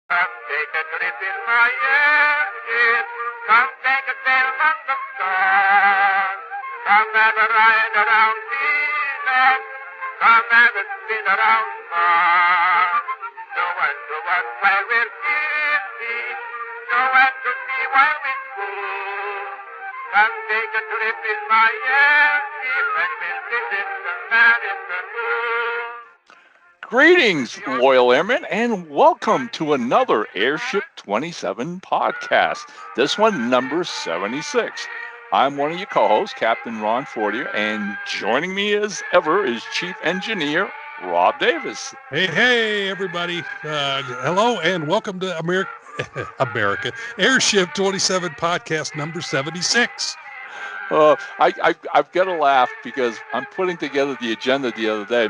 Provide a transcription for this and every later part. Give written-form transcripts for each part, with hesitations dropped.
Come take a trip in my airship. Come take a sail among the stars. Come have a ride around Venus. Come have a spin around Mars. No one to watch while we're busy. No one to see while we school. Come take a trip in my airship and we'll visit the man in the moon. Greetings, loyal airmen, and welcome to another Airship 27 podcast. This one, number 76. I'm one of your co-hosts, Captain Ron Fortier, and joining me as ever is Chief Engineer Rob Davis. Hey, everybody. Hello, and welcome to America Airship 27 podcast number 76. I've got to laugh because I'm putting together the agenda the other day.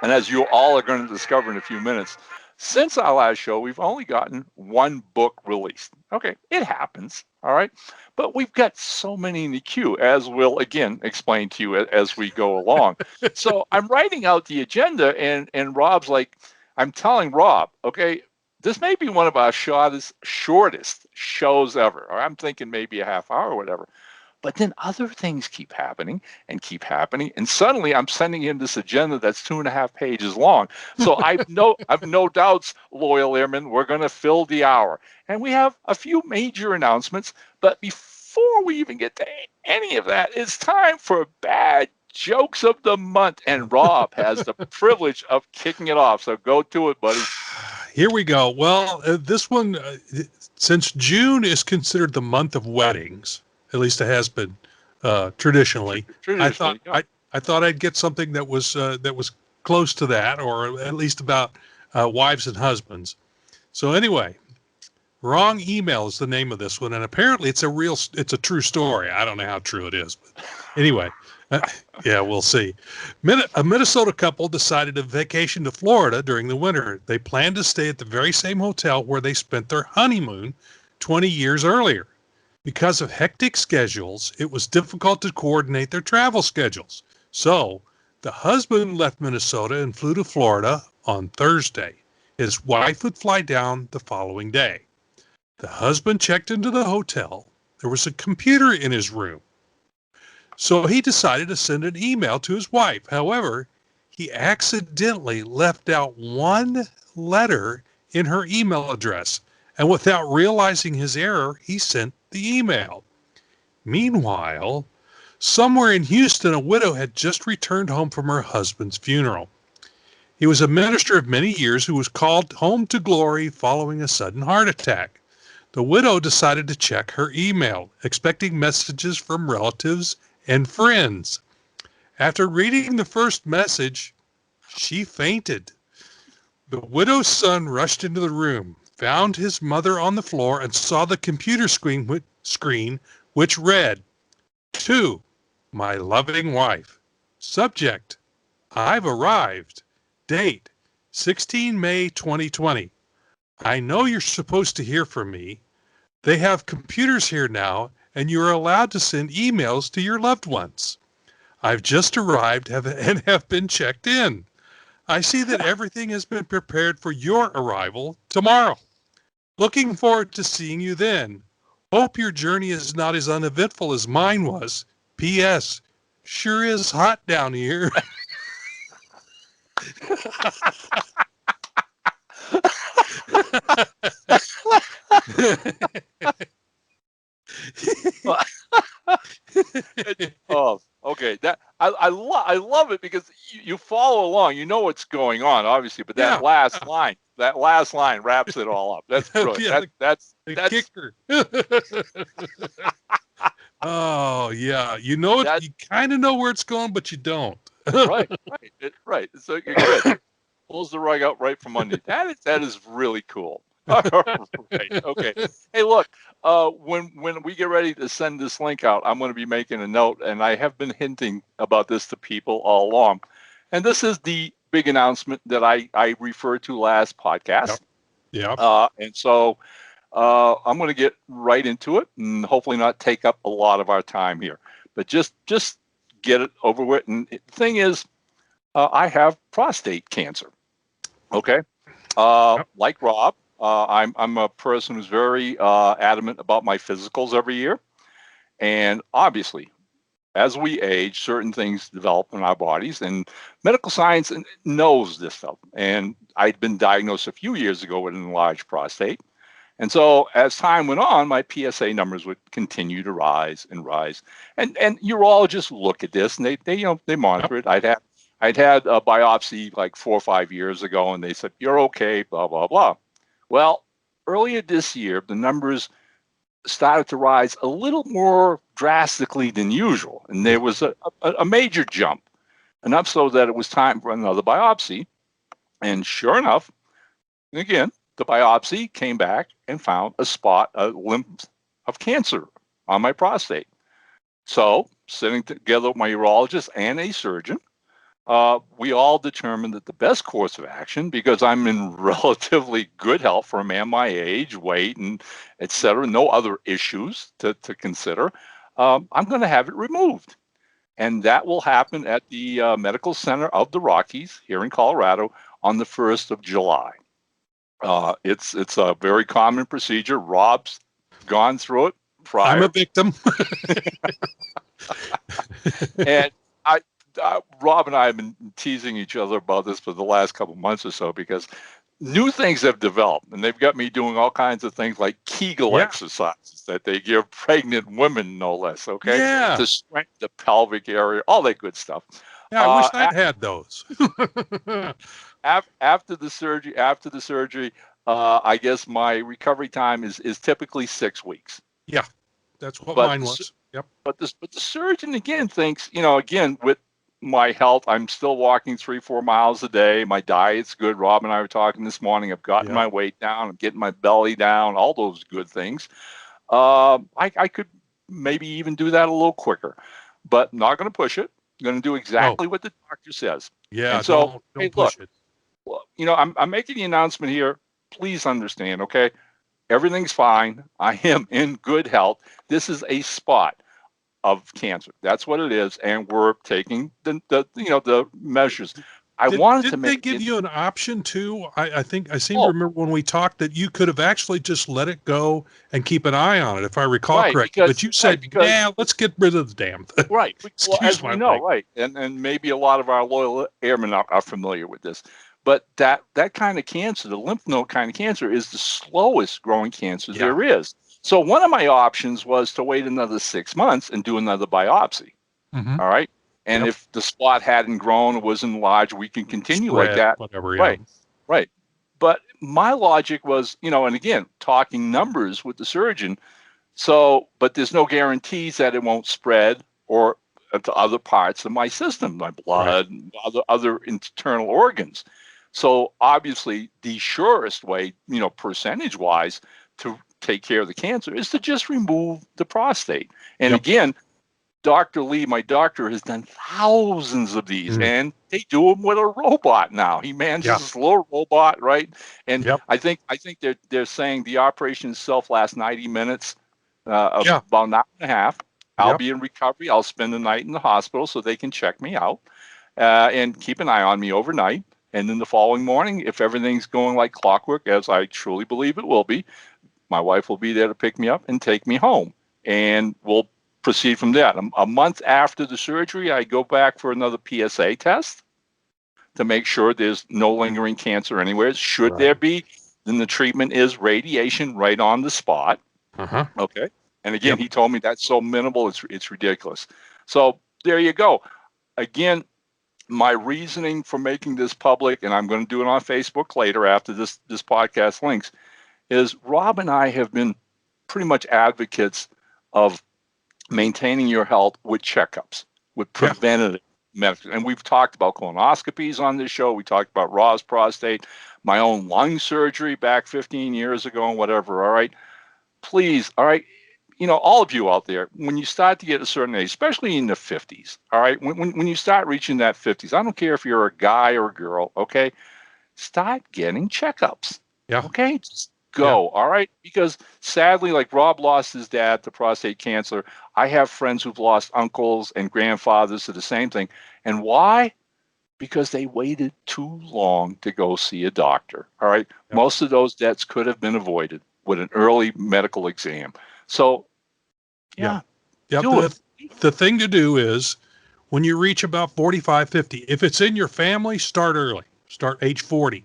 And as you all are going to discover in a few minutes, since our last show, we've only gotten one book released. Okay, it happens, all right? But we've got so many in the queue, as we'll, again, explain to you as we go along. So I'm writing out the agenda, and Rob's like, I'm telling Rob, okay, this may be one of our shortest shows ever. Or I'm thinking maybe a half hour or whatever. But then other things keep happening. And suddenly I'm sending him this agenda that's 2.5 pages long. So I've no doubts, loyal airmen, we're going to fill the hour. And we have a few major announcements. But before we even get to any of that, it's time for bad jokes of the month. And Rob has the privilege of kicking it off. So go to it, buddy. Here we go. Well, this one, since June is considered the month of weddings, at least it has been traditionally. I thought I'd get something that was close to that, or at least about wives and husbands. So anyway, Wrong Email is the name of this one, and apparently it's a true story. I don't know how true it is, but anyway, yeah, we'll see. A Minnesota couple decided to vacation to Florida during the winter. They planned to stay at the very same hotel where they spent their honeymoon 20 years earlier. Because of hectic schedules, it was difficult to coordinate their travel schedules. So, the husband left Minnesota and flew to Florida on Thursday. His wife would fly down the following day. The husband checked into the hotel. There was a computer in his room. So he decided to send an email to his wife. However, he accidentally left out one letter in her email address. And without realizing his error, he sent the email. Meanwhile, somewhere in Houston, a widow had just returned home from her husband's funeral. He was a minister of many years who was called home to glory following a sudden heart attack. The widow decided to check her email, expecting messages from relatives and friends. After reading the first message, she fainted. The widow's son rushed into the room, found his mother on the floor, and saw the computer screen which read, "To my loving wife. Subject, I've arrived. Date, 16 May 2020. I know you're supposed to hear from me. They have computers here now, and you're allowed to send emails to your loved ones. I've just arrived and have been checked in. I see that everything has been prepared for your arrival tomorrow. Looking forward to seeing you then. Hope your journey is not as uneventful as mine was. P.S. Sure is hot down here." Oh, okay. That I love it because you follow along. You know what's going on, obviously, but that last line wraps it all up. That's brilliant. That's kicker. Oh yeah, you know it. You kind of know where it's going, but you don't. right. So you're good. Pulls the rug out right from under. That is really cool. All right. Okay. Hey, look. When we get ready to send this link out, I'm going to be making a note, and I have been hinting about this to people all along. And this is the big announcement that I referred to last podcast. Yeah. And so I'm going to get right into it, and hopefully not take up a lot of our time here, but just get it over with. And the thing is, I have prostate cancer. Okay. Like Rob, I'm a person who's very adamant about my physicals every year. And obviously, as we age, certain things develop in our bodies, and medical science knows this stuff. And I'd been diagnosed a few years ago with an enlarged prostate. And so as time went on, my PSA numbers would continue to rise and rise. And urologists look at this and they monitor it. I'd had a biopsy like 4 or 5 years ago, and they said, you're okay, blah, blah, blah. Well, earlier this year, the numbers started to rise a little more drastically than usual. And there was a major jump, enough so that it was time for another biopsy. And sure enough, again, the biopsy came back and found a spot, a lymph of cancer on my prostate. So, sitting together with my urologist and a surgeon, we all determined that the best course of action, because I'm in relatively good health for a man my age, weight, and et cetera, no other issues to consider, I'm going to have it removed. And that will happen at the Medical Center of the Rockies here in Colorado on the 1st of July. It's a very common procedure. Rob's gone through it prior. I'm a victim. And Rob and I have been teasing each other about this for the last couple of months or so, because new things have developed, and they've got me doing all kinds of things like Kegel exercises that they give pregnant women, no less, okay? Yeah. To strengthen the pelvic area, all that good stuff. Yeah, I wish I'd had those. After the surgery, I guess my recovery time is typically 6 weeks. Yeah, that's what mine was. Yep. But the surgeon again thinks, again, with my health, I'm still walking 3-4 miles a day. My diet's good. Rob and I were talking this morning. I've gotten my weight down. I'm getting my belly down. All those good things. I could maybe even do that a little quicker, but not going to push it. I'm going to do exactly what the doctor says. Yeah. And so don't push it. Well, I'm making the announcement here. Please understand, okay? Everything's fine. I am in good health. This is a spot of cancer. That's what it is, and we're taking the measures. Didn't they give you an option too? I think I seem to remember when we talked that you could have actually just let it go and keep an eye on it, if I recall correctly. But you said, let's get rid of the damn thing. Right. Excuse as my we know, language. right. And maybe a lot of our loyal airmen are familiar with this. But that kind of cancer, the lymph node kind of cancer, is the slowest growing cancer there is. So one of my options was to wait another 6 months and do another biopsy. Mm-hmm. All right. And if the spot hadn't grown or was enlarged, we can continue like that. Whatever, Right. But my logic was, and again, talking numbers with the surgeon. So, but there's no guarantees that it won't spread or to other parts of my system, my blood, and other internal organs. So obviously the surest way, percentage-wise, to take care of the cancer is to just remove the prostate. And again, Dr. Lee, my doctor, has done thousands of these, and they do them with a robot now. He manages this little robot, right? And I think they're saying the operation itself lasts 90 minutes, about an hour and a half. I'll be in recovery. I'll spend the night in the hospital so they can check me out and keep an eye on me overnight. And then the following morning, if everything's going like clockwork, as I truly believe it will be, my wife will be there to pick me up and take me home. And we'll proceed from there. A month after the surgery, I go back for another PSA test to make sure there's no lingering cancer anywhere. Should there be, then the treatment is radiation right on the spot. Okay. And again, he told me that's so minimal, it's ridiculous. So there you go. Again, my reasoning for making this public, and I'm going to do it on Facebook later after this podcast links, is Rob and I have been pretty much advocates of maintaining your health with checkups, with preventative medicine. And we've talked about colonoscopies on this show. We talked about Rob's prostate, my own lung surgery back 15 years ago and whatever. All right. Please. All right. All of you out there, when you start to get a certain age, especially in the 50s, all right, when you start reaching that 50s, I don't care if you're a guy or a girl, okay, start getting checkups. Yeah. Okay. Just go. All right. Because sadly, like Rob lost his dad to prostate cancer. I have friends who've lost uncles and grandfathers to the same thing. And why? Because they waited too long to go see a doctor. All right. Yep. Most of those deaths could have been avoided with an early medical exam. So, yeah, do it. The thing to do is when you reach about 45, 50, if it's in your family, start early. Start age 40.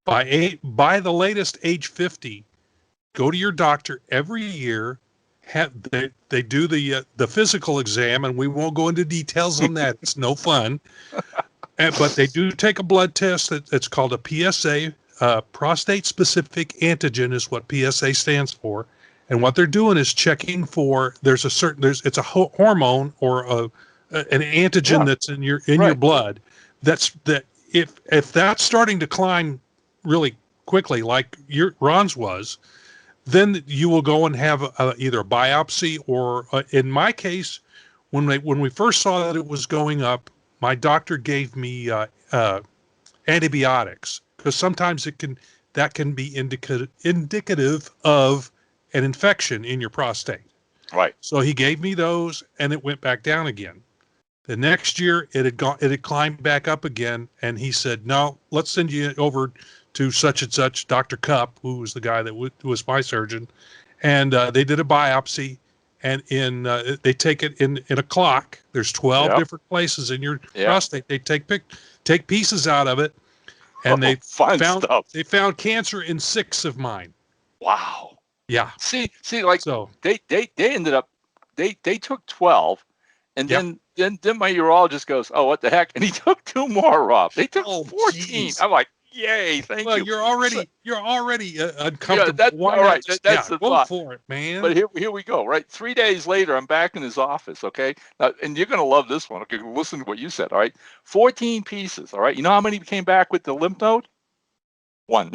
By the latest age 50, go to your doctor every year. They do the physical exam, and we won't go into details on that. It's no fun. But they do take a blood test that's called a PSA, prostate-specific antigen is what PSA stands for. And what they're doing is checking for it's a hormone or an antigen that's in your blood. If that's starting to climb really quickly, like Ron's was, then you will go and have either a biopsy or, in my case, when we first saw that it was going up, my doctor gave me antibiotics because sometimes that can be indicative of an infection in your prostate. Right. So he gave me those, and it went back down again. The next year, it had climbed back up again, and he said, "No, let's send you over to such and such, Dr. Cupp, who was the guy that was my surgeon," and they did a biopsy. And they take it in a clock. There's 12 different places in your prostate. They take pieces out of it, and they found cancer in 6 of mine. Wow. Yeah. See, like so they ended up they took 12, and then my urologist goes, "Oh, what the heck?" And he took 2 more off. They took 14. Geez. I'm like, yay, thank you. Well, you're already uncomfortable. Yeah, that's all right. That's the thought. Go for it, man. But here we go. Right, 3 days later, I'm back in his office. Okay, now, and you're gonna love this one. Okay, listen to what you said. All right, 14 pieces. All right, you know how many came back with the lymph node? 1.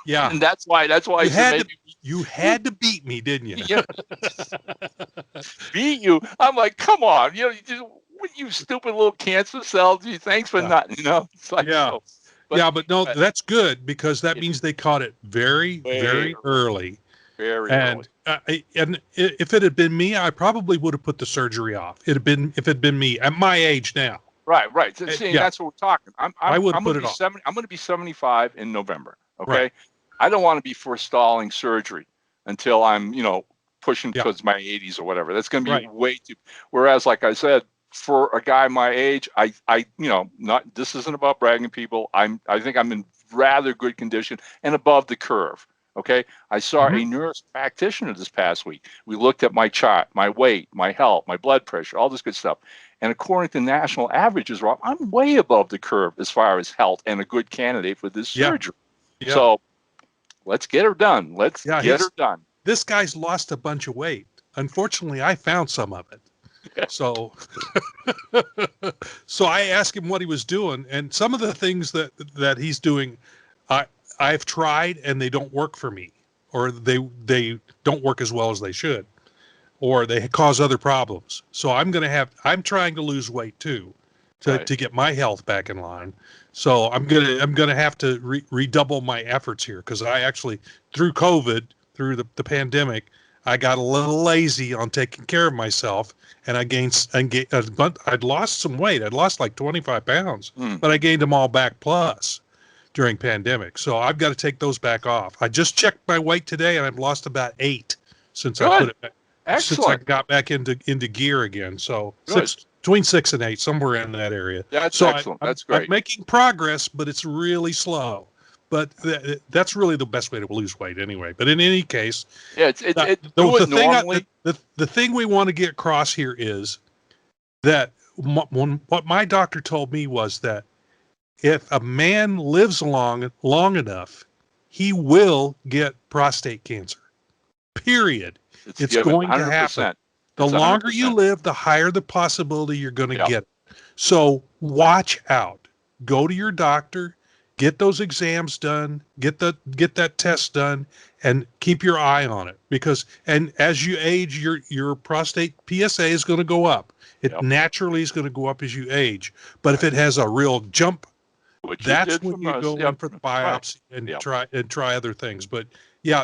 Yeah, and that's why you had to beat me, didn't you? Yeah, beat you. I'm like, come on, you stupid little cancer cells. Thanks for nothing. It's like, so. But no, that's good because that means they caught it very, very early. Very early. And if it had been me, I probably would have put the surgery off. If it had been me at my age now. Right. See, that's what we're talking. I would put it off. I'm going to be 75 in November. Okay. Right. I don't want to be forestalling surgery until I'm, pushing towards my 80s or whatever. That's going to be way too. Whereas, like I said, for a guy my age, this isn't about bragging, people. I think I'm in rather good condition and above the curve. Okay. I saw a nurse practitioner this past week. We looked at my chart, my weight, my health, my blood pressure, all this good stuff. And according to national averages, Rob, I'm way above the curve as far as health and a good candidate for this surgery. Yeah. So let's get her done. Let's get her done. This guy's lost a bunch of weight. Unfortunately, I found some of it. So I asked him what he was doing, and some of the things that he's doing, I've tried and they don't work for me, or they don't work as well as they should, or they cause other problems. So I'm trying to lose weight too, to get my health back in line. So I'm gonna have to redouble my efforts here because I actually through COVID, through the pandemic, I got a little lazy on taking care of myself, and I'd lost some weight. I'd lost like 25 pounds, but I gained them all back plus during pandemic. So I've got to take those back off. I just checked my weight today, and I've lost about 8 since I put it back. Excellent. Since I got back into gear again. So between 6 and 8, somewhere in that area. Yeah, that's excellent. That's great. I'm making progress, but it's really slow. But that's really the best way to lose weight anyway. But in any case, the thing we want to get across here is that what my doctor told me was that if a man lives long enough, he will get prostate cancer. Period. It's going to happen. The longer you live, the higher the possibility you're going to get it. So watch out. Go to your doctor. Get those exams done, get that test done, and keep your eye on it and as you age, your prostate PSA is going to go up. It naturally is going to go up as you age. But if it has a real jump, that's when you go in for the biopsy and try other things. But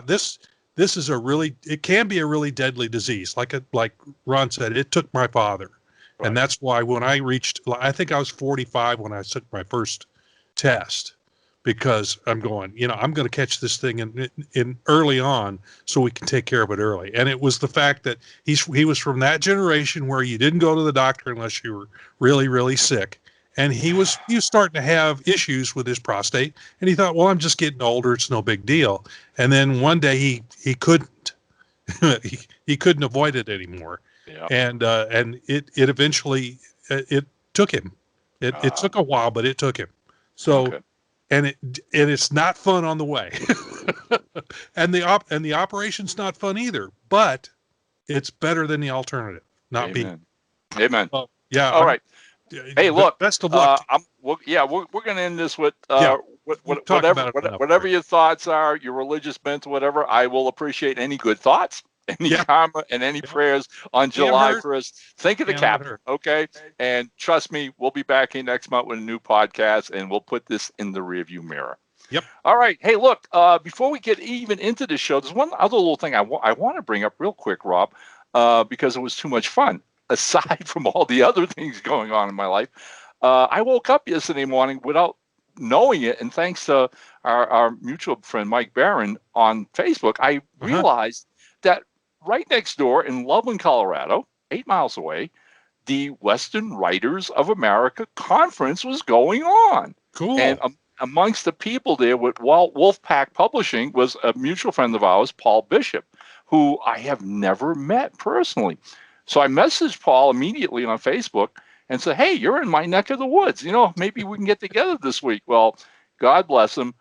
this is it can be a really deadly disease. Like Ron said, it took my father. And that's why when I reached, I think I was 45 when I took my first test, because I'm going, I'm going to catch this thing in early on so we can take care of it early. And it was the fact that he was from that generation where you didn't go to the doctor unless you were really, really sick. And he was starting to have issues with his prostate, and he thought, well, I'm just getting older. It's no big deal. And then one day he couldn't, he couldn't avoid it anymore. Yeah. And it eventually, it took him. It took a while, but it took him. So, okay. and it's not fun on the way. and the operation's not fun either, but it's better than the alternative. Not being. Amen. Yeah. All right. Hey, look. Best of luck. We're going to end this with whatever your thoughts are, your religious bent, whatever. I will appreciate any good thoughts, any karma, and any prayers on July 1st. Think of the captain, okay? And trust me, we'll be back here next month with a new podcast, and we'll put this in the rearview mirror. Yep. All right. Hey, look. Before we get even into the show, there's one other little thing I want to bring up real quick, Rob, because it was too much fun. Aside from all the other things going on in my life, I woke up yesterday morning without knowing it, and thanks to our mutual friend Mike Barron on Facebook, I realized that right next door in Loveland, Colorado, 8 miles away, the Western Writers of America Conference was going on. Cool. And amongst the people there with Wolfpack Publishing was a mutual friend of ours, Paul Bishop, who I have never met personally. So I messaged Paul immediately on Facebook and said, hey, you're in my neck of the woods. Maybe we can get together this week. Well, God bless him.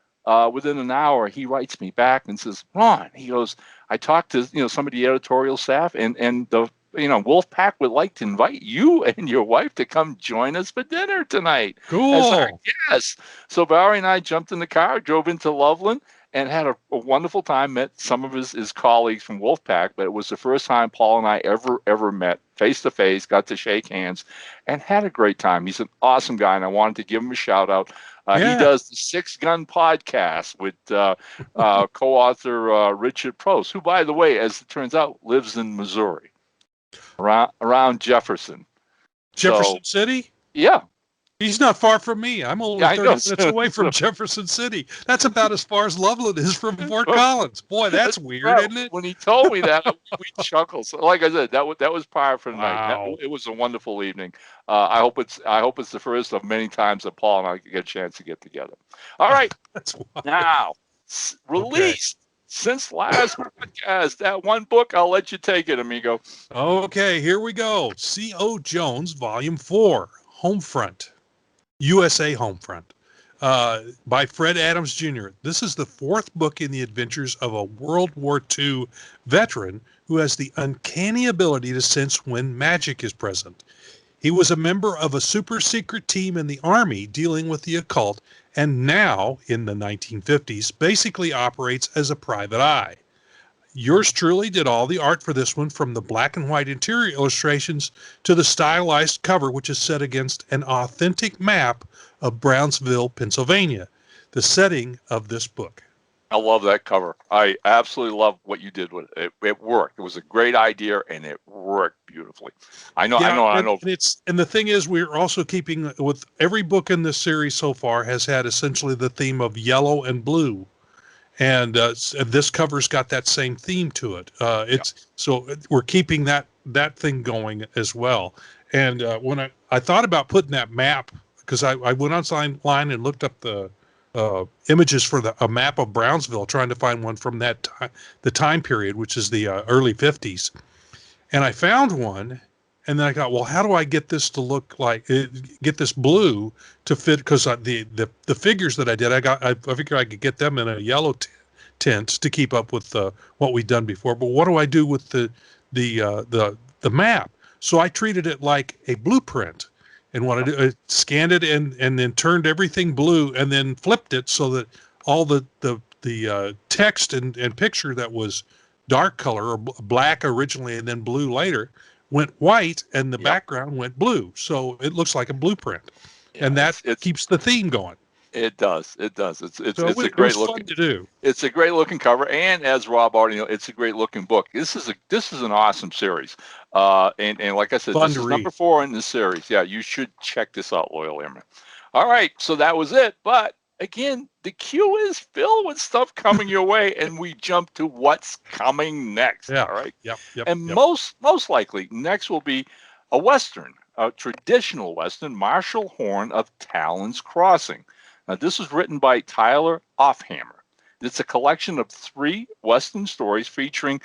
Within an hour, he writes me back and says, Ron, he goes, I talked to, some of the editorial staff and the, Wolfpack would like to invite you and your wife to come join us for dinner tonight. Cool. Yes. So Barry and I jumped in the car, drove into Loveland, and had a wonderful time, met some of his colleagues from Wolfpack, but it was the first time Paul and I ever met face-to-face, got to shake hands, and had a great time. He's an awesome guy, and I wanted to give him a shout-out. He does the Six Gun Podcast with co-author Richard Prost, who, by the way, as it turns out, lives in Missouri, around Jefferson. City? Yeah. He's not far from me. I'm only 30 minutes away from Jefferson City. That's about as far as Loveland is from Fort Collins. Boy, that's weird, isn't it? When he told me that, we chuckled. So, like I said, that was par for the night. It was a wonderful evening. I hope it's the first of many times that Paul and I get a chance to get together. All right, now released since last podcast, that one book. I'll let you take it, amigo. Okay, here we go. C.O. Jones, Volume 4, Homefront. USA Homefront, by Fred Adams Jr. This is the fourth book in the adventures of a World War II veteran who has the uncanny ability to sense when magic is present. He was a member of a super secret team in the Army dealing with the occult, and now, in the 1950s, basically operates as a private eye. Yours truly did all the art for this one, from the black and white interior illustrations to the stylized cover, which is set against an authentic map of Brownsville, Pennsylvania, the setting of this book. I love that cover. I absolutely love what you did with it. It worked. It was a great idea, and it worked beautifully. I know. And the thing is, we're also keeping with every book in this series so far has had essentially the theme of yellow and blue. And this cover's got that same theme to it. So we're keeping that thing going as well. And when I thought about putting that map, because I went online and looked up the images for a map of Brownsville, trying to find one from that the time period, which is the early 50s. And I found one, and then I thought, well, how do I get this to look like, get this blue to fit? Because the figures that I did, I figured I could get them in a yellow tint to keep up with what we'd done before. But what do I do with the map? So I treated it like a blueprint, and what I did, I scanned it and then turned everything blue, and then flipped it so that all the text and picture that was dark color or black originally and then blue later went white, and the background went blue. So it looks like a blueprint. And that keeps the theme going. It does. It does. It's So a it great was looking. fun to do. It's a great looking cover, and as Rob already know, it's a great looking book. This is an awesome series. And like I said, Fun this to is read. number 4 in the series. Yeah, you should check this out, Loyal Airman. All right, so that was it. But again, the queue is filled with stuff coming your way, and we jump to what's coming next. Yeah. All right. Yep. And most likely next will be a Western, a traditional Western, Marshall Horn of Talon's Crossing. Now, this was written by Tyler Offhammer. It's a collection of 3 Western stories featuring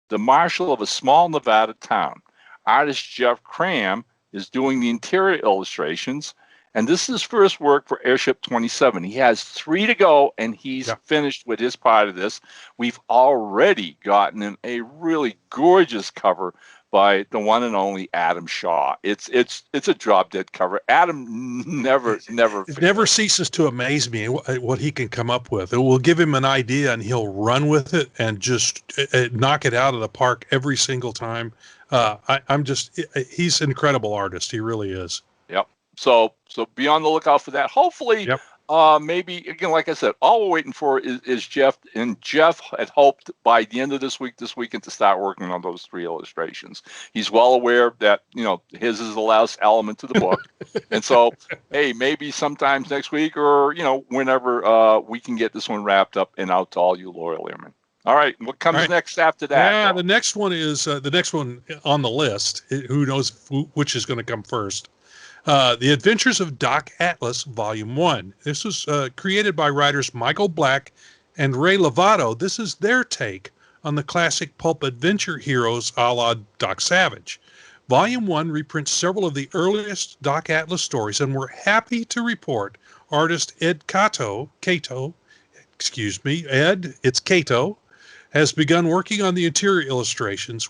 the marshal of a small Nevada town. Artist Jeff Cram is doing the interior illustrations, and this is his first work for Airship 27. He has 3 to go, and he's finished with his part of this. We've already gotten him a really gorgeous cover by the one and only Adam Shaw. It's a drop dead cover. Adam never It never ceases to amaze me what he can come up with. It will give him an idea and he'll run with it and just knock it out of the park every single time. He's an incredible artist. He really is. Yep. So be on the lookout for that. Hopefully, maybe, again, like I said, all we're waiting for is Jeff. And Jeff had hoped by the end of this weekend, to start working on those 3 illustrations. He's well aware that, his is the last element to the book. And so, hey, maybe sometimes next week or, whenever we can get this one wrapped up and out to all you loyal airmen. All right. What comes next after that? Yeah, the next one is the next one on the list. Who knows which is going to come first? The Adventures of Doc Atlas, Volume 1. This was created by writers Michael Black and Ray Lovato. This is their take on the classic pulp adventure heroes a la Doc Savage. Volume 1 reprints several of the earliest Doc Atlas stories, and we're happy to report artist Ed Cato, has begun working on the interior illustrations.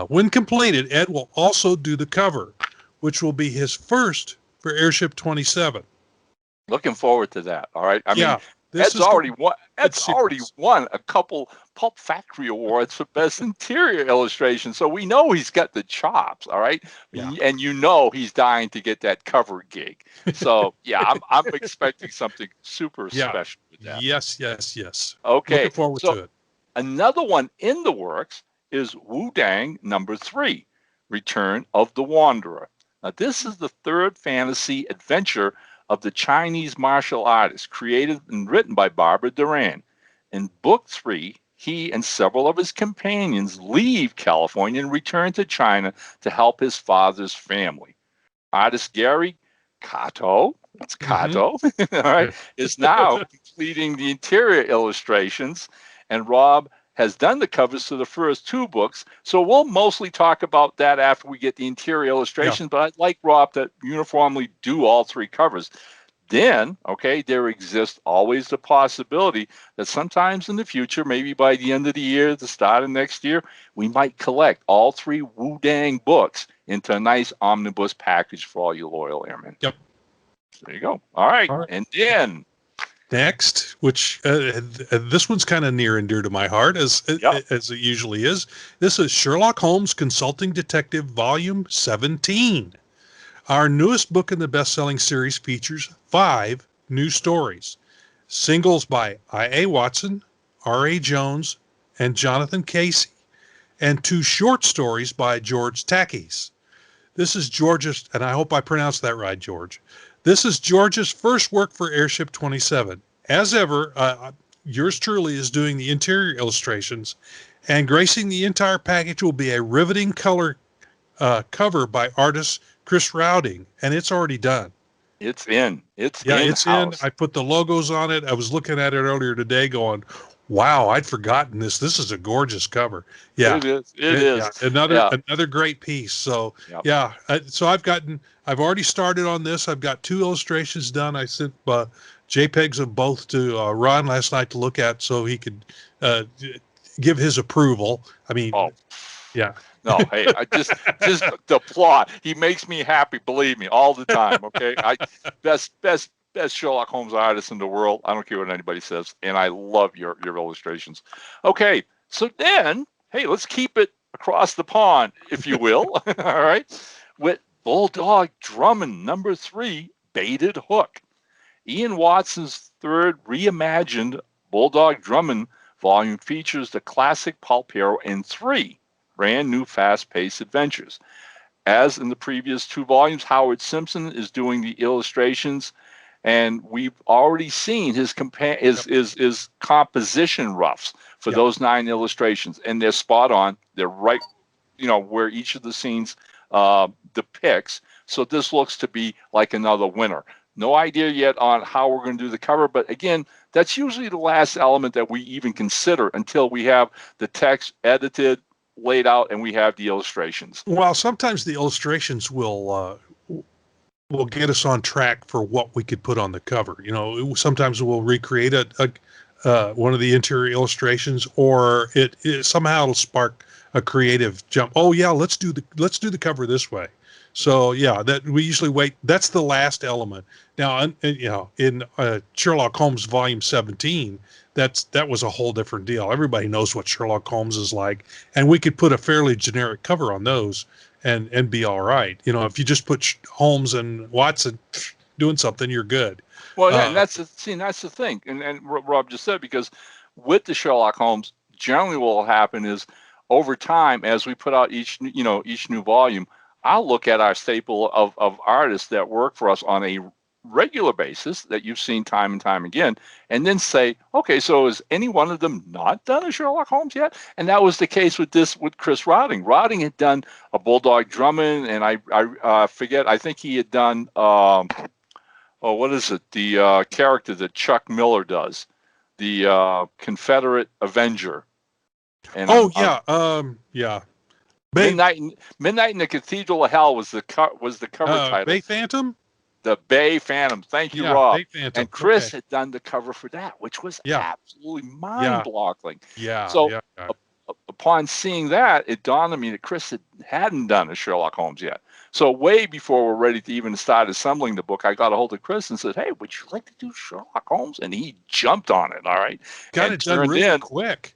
When completed, Ed will also do the cover, which will be his first for Airship 27. Looking forward to that. All right. I mean, Ed's already won a couple Pulp Factory awards for best interior illustration, so we know he's got the chops. All right. Yeah. And he's dying to get that cover gig. So I'm expecting something super special with that. Yes. Okay. Looking forward to it. Another one in the works is Wu Dang #3, Return of the Wanderer. Now, this is the 3rd fantasy adventure of the Chinese martial artist, created and written by Barbara Duran. In Book 3, he and several of his companions leave California and return to China to help his father's family. Artist Gary Kato, all right, is now completing the interior illustrations, and Rob has done the covers to the first 2 books. So we'll mostly talk about that after we get the interior illustrations, but I'd like Rob to uniformly do all 3 covers. Then, there exists always the possibility that sometimes in the future, maybe by the end of the year, the start of next year, we might collect all 3 Wu Dang books into a nice omnibus package for all you loyal airmen. Yep. There you go. All right. And then next, which this one's kind of near and dear to my heart, as it usually is. This is Sherlock Holmes Consulting Detective Volume 17. Our newest book in the best-selling series features 5 new stories. Singles by I.A. Watson, R.A. Jones, and Jonathan Casey, and 2 short stories by George Takis. This is George's, and I hope I pronounced that right, George. This is George's first work for Airship 27. As ever, yours truly is doing the interior illustrations, and gracing the entire package will be a riveting color cover by artist Chris Rowding, and it's already done. It's in. It's in. I put the logos on it. I was looking at it earlier today going, wow, I'd forgotten this. This is a gorgeous cover. Yeah. It is. It is. Yeah. Another great piece. So, so I've already started on this. I've got 2 illustrations done. I sent JPEGs of both to Ron last night to look at so he could give his approval. I mean, yeah. No, hey, I just the plot. He makes me happy, believe me, all the time. Okay, best Sherlock Holmes artist in the world. I don't care what anybody says, and I love your illustrations. Okay, so then, hey, let's keep it across the pond, if you will. All right, with Bulldog Drummond #3, Baited Hook. Ian Watson's third reimagined Bulldog Drummond volume features the classic pulp hero in 3 brand new fast-paced adventures. As in the previous 2 volumes, Howard Simpson is doing the illustrations, and we've already seen his composition roughs for those 9 illustrations, and they're spot on. They're right, where each of the scenes depicts. So this looks to be like another winner. No idea yet on how we're going to do the cover, but again, that's usually the last element that we even consider until we have the text edited, laid out, and we have the illustrations. Well, sometimes the illustrations will get us on track for what we could put on the cover. Sometimes we'll recreate one of the interior illustrations, or it somehow it'll spark a creative jump. Oh yeah, let's do the cover this way. So yeah, that we usually wait. That's the last element. Now, in Sherlock Holmes Volume 17, that was a whole different deal. Everybody knows what Sherlock Holmes is like, and we could put a fairly generic cover on those and be all right. If you just put Holmes and Watson doing something, you're good. Well, yeah, and that's the thing. And Rob just said, because with the Sherlock Holmes, generally what will happen is over time, as we put out each new volume, I'll look at our staple of artists that work for us on a regular basis that you've seen time and time again, and then say, okay, so has any one of them not done a Sherlock Holmes yet? And that was the case with Chris Rowding. Rowding had done a Bulldog Drummond, and I forget, I think he had done, what is it? The character that Chuck Miller does, the Confederate Avenger. And, yeah. Midnight in the Cathedral of Hell was the cover title. Bay Phantom? The Bay Phantom. Thank you, Rob. Bay Phantom. And Chris had done the cover for that, which was absolutely mind-boggling. So upon seeing that, it dawned on me that Chris hadn't done a Sherlock Holmes yet. So way before we're ready to even start assembling the book, I got a hold of Chris and said, hey, would you like to do Sherlock Holmes? And he jumped on it, all right? Got it done really quick.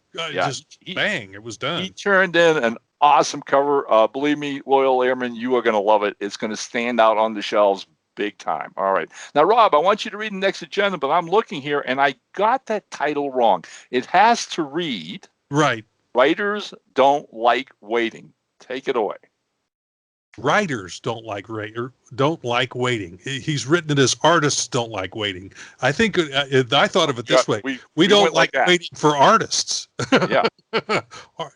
Bang, it was done. He turned in an awesome cover. Believe me, Loyal Airmen, you are going to love it. It's going to stand out on the shelves big time. All right. Now, Rob, I want you to read the next agenda, but I'm looking here, and I got that title wrong. It has to read, right, Writers Don't Like Waiting. Take it away. Writers don't like waiting. He's written it as artists don't like waiting. I think I thought of it this way. We don't like waiting for artists. Yeah.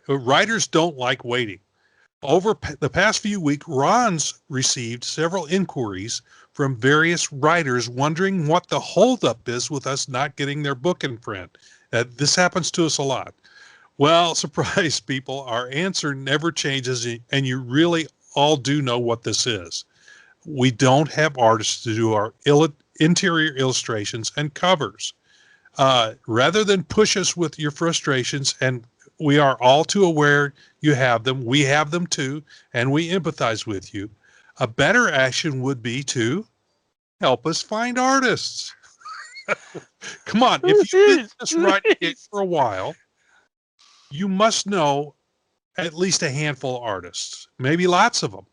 Writers don't like waiting. Over the past few weeks, Ron's received several inquiries from various writers wondering what the holdup is with us not getting their book in print. This happens to us a lot. Well, surprise, people, our answer never changes, and you really all do know what this is. We don't have artists to do our interior illustrations and covers. Rather than push us with your frustrations, and we are all too aware you have them, we have them too, and we empathize with you, a better action would be to help us find artists. Come on, if you've been just writing it for a while, you must know at least a handful of artists, maybe lots of them.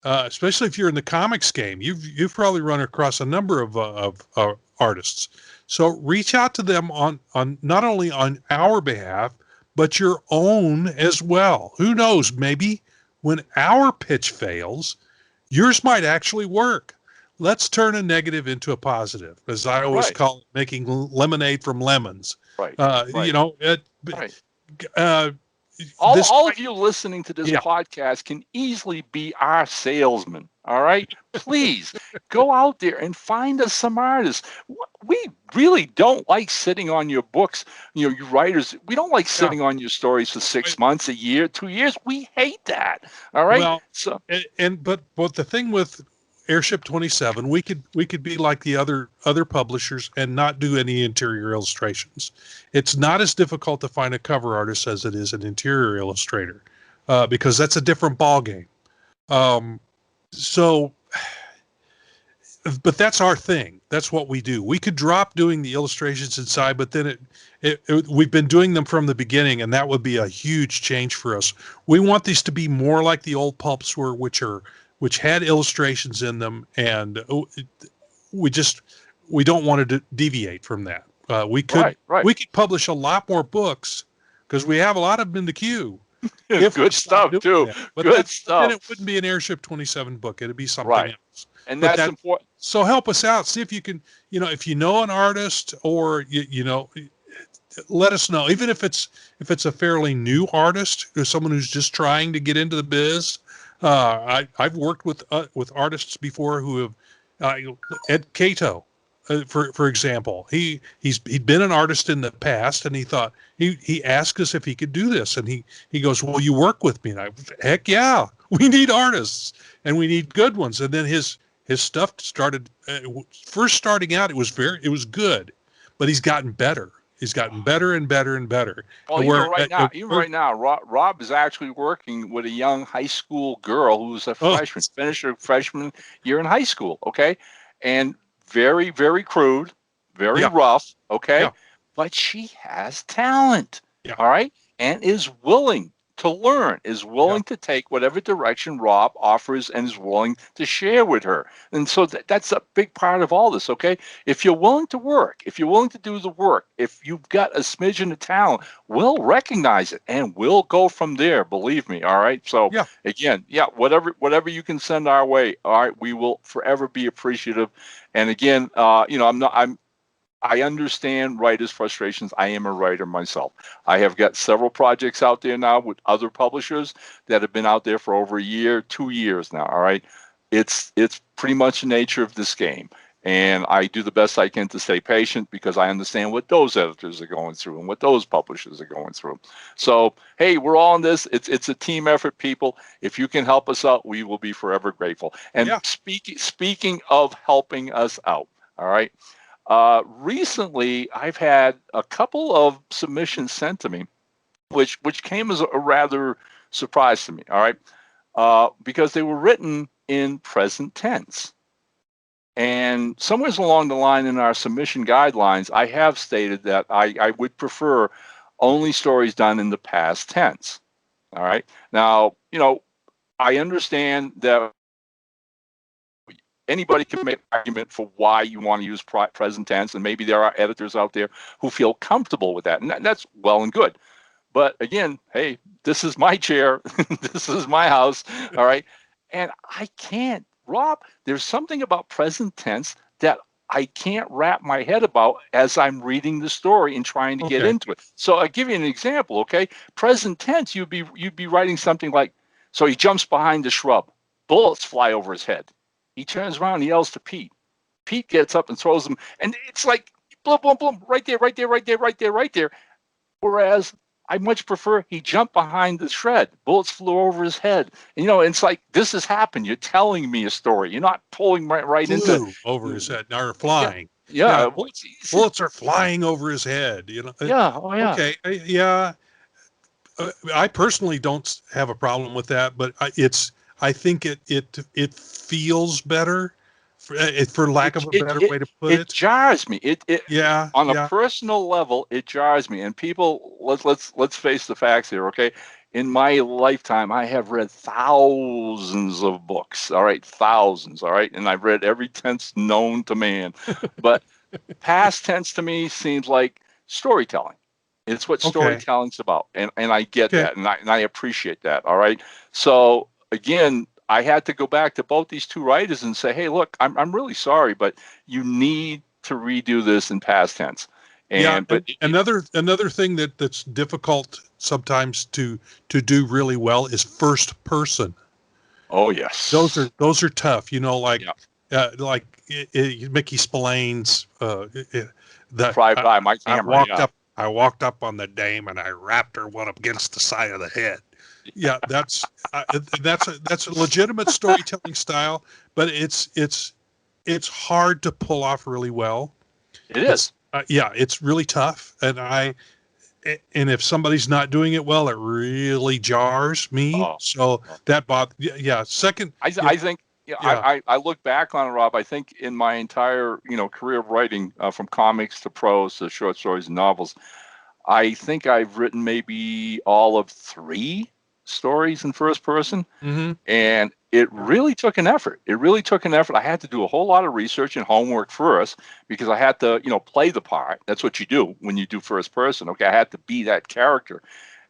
Especially if you're in the comics game, you've probably run across a number of artists. So reach out to them on not only on our behalf, but your own as well. Who knows? Maybe when our pitch fails, yours might actually work. Let's turn a negative into a positive, as I always call it, making lemonade from lemons. Right. All of you listening to this podcast can easily be our salesman. All right, please go out there and find us some artists. We really don't like sitting on your books. You writers, we don't like sitting on your stories for 6 months, a year, 2 years. We hate that. All right. Well, but the thing with Airship 27, we could be like the other publishers and not do any interior illustrations. It's not as difficult to find a cover artist as it is an interior illustrator, because that's a different ballgame. But that's our thing. That's what we do. We could drop doing the illustrations inside, but then we've been doing them from the beginning, and that would be a huge change for us. We want these to be more like the old pulps were, which had illustrations in them, and we don't want to deviate from that. We could publish a lot more books because we have a lot of them in the queue. Good stuff too. But Good stuff. Then it wouldn't be an Airship 27 book. It'd be something else. And that's important. So help us out. See if you can, if you know an artist or let us know. Even if it's a fairly new artist or someone who's just trying to get into the biz. I've worked with artists before who have Ed Cato. For example, he'd been an artist in the past, and he thought he asked us if he could do this, and he goes, "Well, you work with me?" And heck yeah, we need artists, and we need good ones. And then his stuff started first starting out. It was good, but he's gotten better. He's gotten better and better and better. Well, right now, Rob is actually working with a young high school girl who's a freshman, finished her freshman year in high school. Okay, and very, very crude, very rough, okay? But she has talent, all right? And is willing to learn, is willing to take whatever direction Rob offers and is willing to share with her. And so that's a big part of all this, okay? If you're willing to work, if you're willing to do the work, if you've got a smidgen of talent, we'll recognize it and we'll go from there, believe me, all right? So again, whatever you can send our way, all right, we will forever be appreciative. And again, I understand writers' frustrations. I am a writer myself. I have got several projects out there now with other publishers that have been out there for over a year, 2 years now. All right. It's pretty much the nature of this game. And I do the best I can to stay patient because I understand what those editors are going through and what those publishers are going through. So, hey, we're all in this. It's a team effort, people. If you can help us out, we will be forever grateful. And speaking of helping us out, all right. Recently, I've had a couple of submissions sent to me, which came as a rather surprise to me, all right, because they were written in present tense. And somewhere along the line in our submission guidelines, I have stated that I would prefer only stories done in the past tense, all right? Now, I understand that anybody can make an argument for why you want to use present tense, and maybe there are editors out there who feel comfortable with that, and that's well and good. But again, hey, this is my chair, this is my house, all right? And I can't, Rob, there's something about present tense that I can't wrap my head about as I'm reading the story and trying to get into it. So I'll give you an example, okay? Present tense, you'd be writing something like, so he jumps behind the shrub, bullets fly over his head. He turns around and yells to Pete. Pete gets up and throws him, and it's like, boom, boom, boom, right there, right there, right there, right there, right there. Whereas I much prefer he jumped behind the shred. Bullets flew over his head. And, it's like, this has happened. You're telling me a story. You're not pulling right into over his head, or flying. Yeah. Bullets are flying over his head. Yeah. Oh, yeah. Okay. Yeah. I personally don't have a problem with that, but I think it feels better, for lack of a better way to put it. It jars me. On a a personal level, it jars me. And people, let's face the facts here, okay? In my lifetime, I have read thousands of books. All right, thousands. All right, and I've read every tense known to man. But past tense to me seems like storytelling. It's what storytelling's about, and I get that, and I appreciate that. All right, so again, I had to go back to both these two writers and say, hey, look, I'm really sorry, but you need to redo this in past tense. But another thing that's difficult sometimes to do really well is first person. Oh yes, those are tough. Like Mickey Spillane's Private Eye, Mike Hammer. I walked up on the dame and I rapped her one up against the side of the head. Yeah, that's a legitimate storytelling style, but it's hard to pull off really well. It is. It's really tough, and if somebody's not doing it well, it really jars me. So that second. I think. I look back on it, Rob. I think in my entire career of writing, from comics to prose to short stories and novels, I think I've written maybe all of 3 stories in first person. Mm-hmm. And it really took an effort. I had to do a whole lot of research and homework first because I had to, play the part. That's what you do when you do first person. Okay, I had to be that character.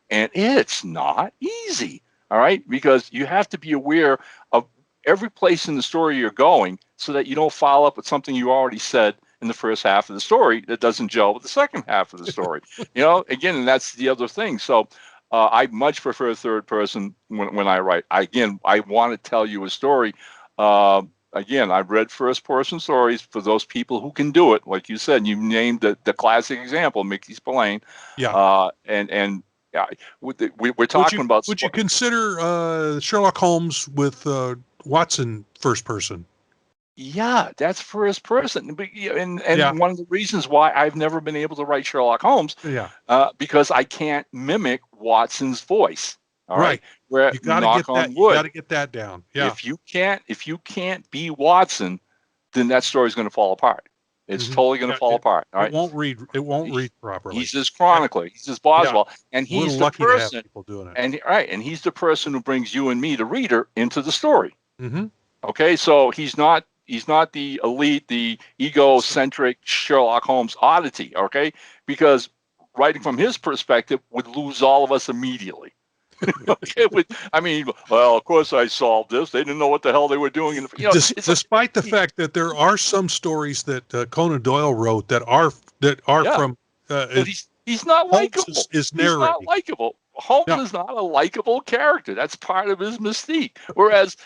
And it's not easy, all right? Because you have to be aware of every place in the story you're going so that you don't follow up with something you already said in the first half of the story that doesn't gel with the second half of the story. Again, and that's the other thing. So I much prefer third person when I write. I want to tell you a story. Again, I've read first person stories for those people who can do it. Like you said, you named the classic example, Mickey Spillane. Yeah. Yeah, we're talking about. Would you consider Sherlock Holmes with Watson first person? Yeah, that's first person. And Yeah. one of the reasons why I've never been able to write Sherlock Holmes, Yeah. because I can't mimic Watson's voice. All right. Where you got to get that. You got to get that down. Yeah. If you can't be Watson, then that story's going to fall apart. It's totally going to fall apart. All right. It won't read properly. He's his chronicler. He's his Boswell, and he's the person. To have people doing it. And he's the person who brings you and me, the reader, into the story. Mm-hmm. Okay, so he's not the elite, the egocentric Sherlock Holmes oddity. Okay, because writing from his perspective would lose all of us immediately. Okay, of course I solved this. They didn't know what the hell they were doing. Despite the fact that there are some stories that Conan Doyle wrote that are from. He's not likable. Is narrating. He's not likable. Holmes is not a likable character. That's part of his mystique. Whereas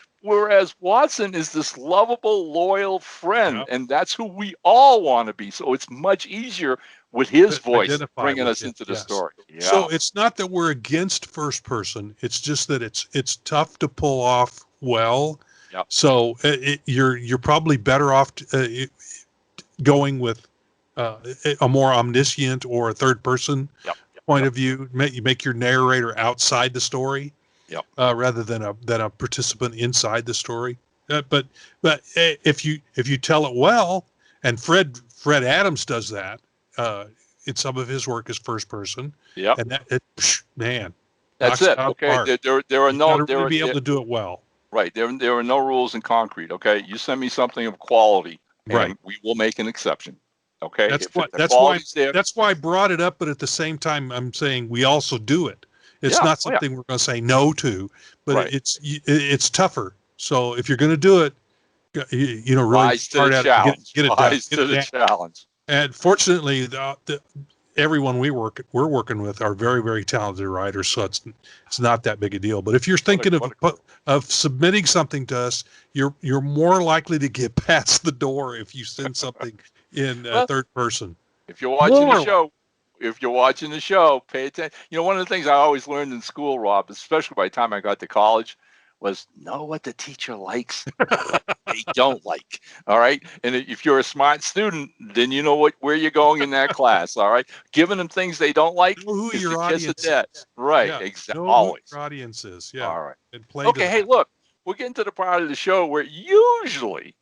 Watson is this lovable, loyal friend, and that's who we all want to be. So it's much easier with his voice bringing us into the story. Yeah. So it's not that we're against first person. It's just that it's tough to pull off well. Yep. So you're probably better off going with a more omniscient or a third person point of view. You make your narrator outside the story. Yep. Rather than a participant inside the story. But if you tell it well, and Fred Adams does that in some of his work as first person. Yeah. And that's it. Okay. There are no. There be able to do it well. Right. There are no rules in concrete. Okay. You send me something of quality, and we will make an exception. Okay. That's why I brought it up. But at the same time, I'm saying we also do it. It's not something we're going to say no to, but it's tougher. So if you're going to do it, really rise to the challenge. Get the challenge. And fortunately, everyone we're working with are very, very talented writers, so it's not that big a deal. But if you're thinking of submitting something to us, you're more likely to get past the door if you send something in third person. If you're watching the show. If you're watching the show, pay attention. One of the things I always learned in school, Rob, especially by the time I got to college, was know what the teacher likes and what they don't like. All right. And if you're a smart student, then you know where you're going in that class. All right. Giving them things they don't like. Know who your audience is. Right. Yeah. Exactly. Always. Who your audience is. Yeah. All right. And play okay. Hey, look, we're getting to the part of the show where usually